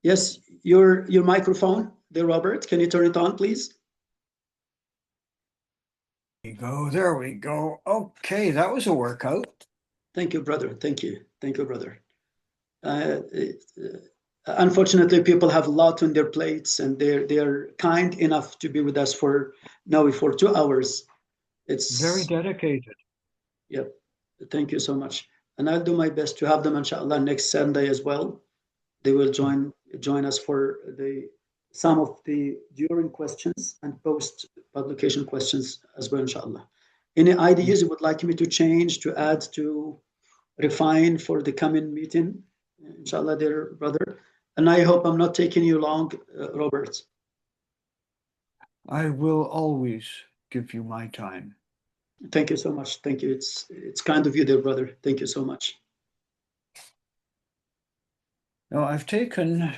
Yes, your microphone there, Robert. Can you turn it on, please? There we go. Okay, that was a workout. Thank you, brother. Thank you. Thank you, brother. Unfortunately, people have a lot on their plates, and they're kind enough to be with us for 2 hours. It's Very dedicated. Yep. Thank you so much. And I'll do my best to have them, inshallah, next Sunday as well. They will join us for some of the during questions and post publication questions as well, inshallah. Any ideas you would like me to change, to add, to refine for the coming meeting, inshallah, dear brother? And I hope I'm not taking you long, Robert. I will always give you my time. Thank you so much. Thank you. It's kind of you, dear brother. Thank you so much. Now, I've taken,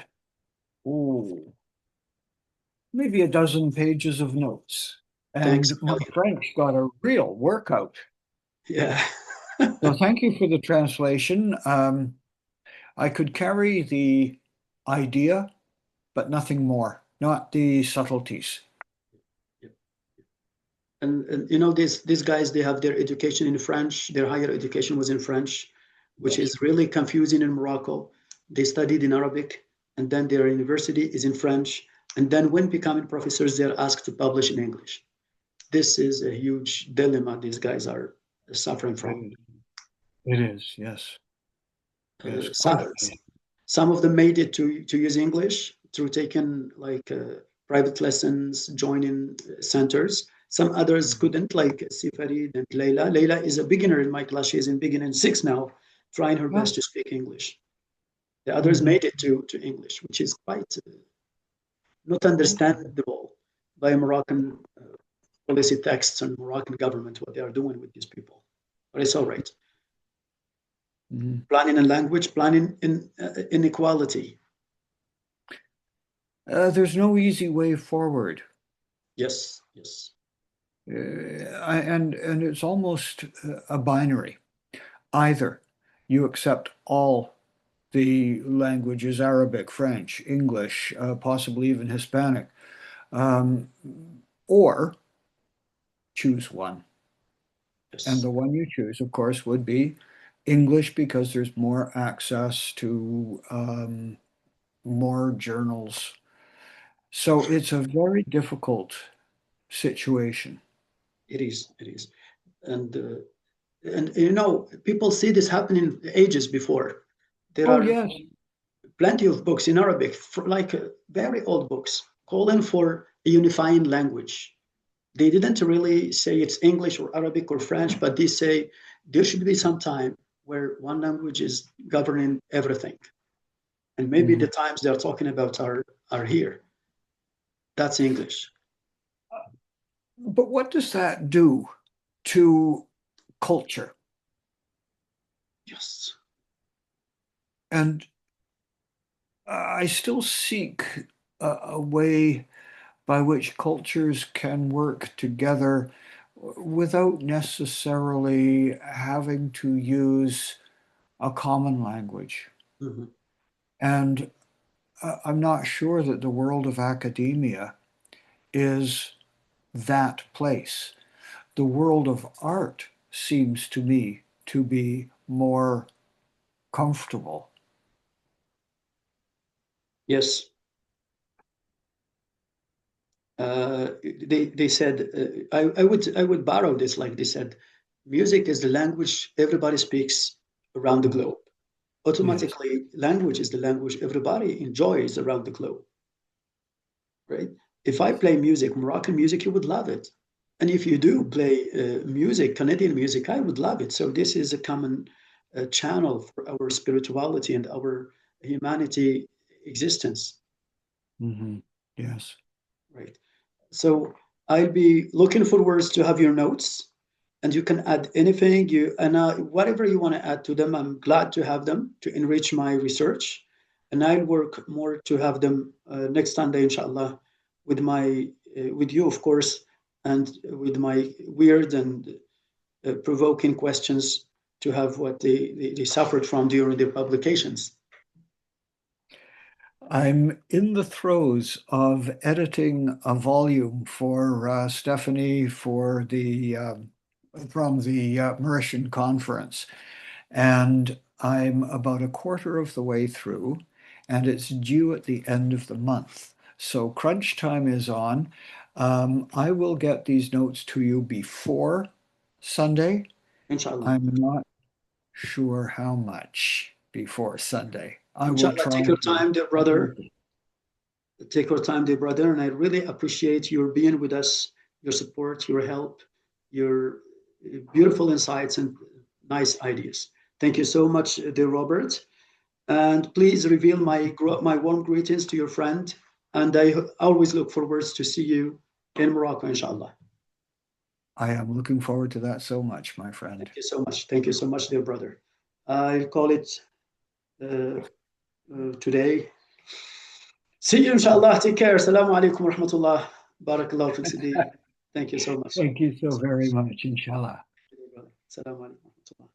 maybe a dozen pages of notes. And Thanks. my French got a real workout. Yeah. So thank you for the translation. I could carry the idea, but nothing more, not the subtleties. And you know, these guys, they have their education in French. Their higher education was in French, which is really confusing in Morocco. They studied in Arabic, and then their university is in French. And then when becoming professors, they're asked to publish in English. This is a huge dilemma these guys are suffering from. It is, yes. Some of them made it to use English through taking like private lessons, joining centers. Some others couldn't, like Sifarid and Leila. Leila is a beginner in my class. She's in beginner 6 now, trying her best to speak English. The others made it to English, which is quite not understandable by Moroccan policy texts and Moroccan government, what they are doing with these people. But it's all right. Planning in language, planning in inequality. There's no easy way forward. Yes, yes. And it's almost a binary. Either you accept all the languages, Arabic, French, English, possibly even Hispanic, or choose one. Yes. And the one you choose, of course, would be English, because there's more access to more journals. So it's a very difficult situation. It is. And you know, people see this happening ages before. There are plenty of books in Arabic, like very old books, calling for a unifying language. They didn't really say it's English or Arabic or French, but they say there should be some time where one language is governing everything. And maybe the times they're talking about are here. That's English. But what does that do to culture? Yes. And I still seek a way by which cultures can work together without necessarily having to use a common language. And I'm not sure that the world of academia is that place. The world of art seems to me to be more comfortable. Yes. They said, I would borrow this, like they said, music is the language everybody speaks around the globe. Automatically, language is the language everybody enjoys around the globe, right? If I play music, Moroccan music, you would love it. And if you do play music, Canadian music, I would love it. So this is a common channel for our spirituality and our humanity existence. Yes. Right. So I'll be looking forward to have your notes, and you can add anything whatever you want to add to them. I'm glad to have them to enrich my research, and I'll work more to have them next Sunday, inshallah, with you, of course, and with my weird and provoking questions to have what they suffered from during their publications. I'm in the throes of editing a volume for Stephanie for from the Mauritian conference, and I'm about a quarter of the way through, and it's due at the end of the month. So crunch time is on. I will get these notes to you before Sunday. Inshallah. I'm not sure how much before Sunday. I will Inshallah, try. take your time, dear brother. Take your time, dear brother, and I really appreciate your being with us, your support, your help, your beautiful insights and nice ideas. Thank you so much, dear Robert. And please reveal my warm greetings to your friend. And I always look forward to see you in Morocco, inshallah. I am looking forward to that so much, my friend. Thank you so much. Thank you so much, dear brother. I'll call it today. See you, inshallah. Take care. Assalamu alaikum wa rahmatullah. Barakallahu fi Sidi. Thank you so much. Thank you so very much, inshallah. Assalamu alaikum wa rahmatullah.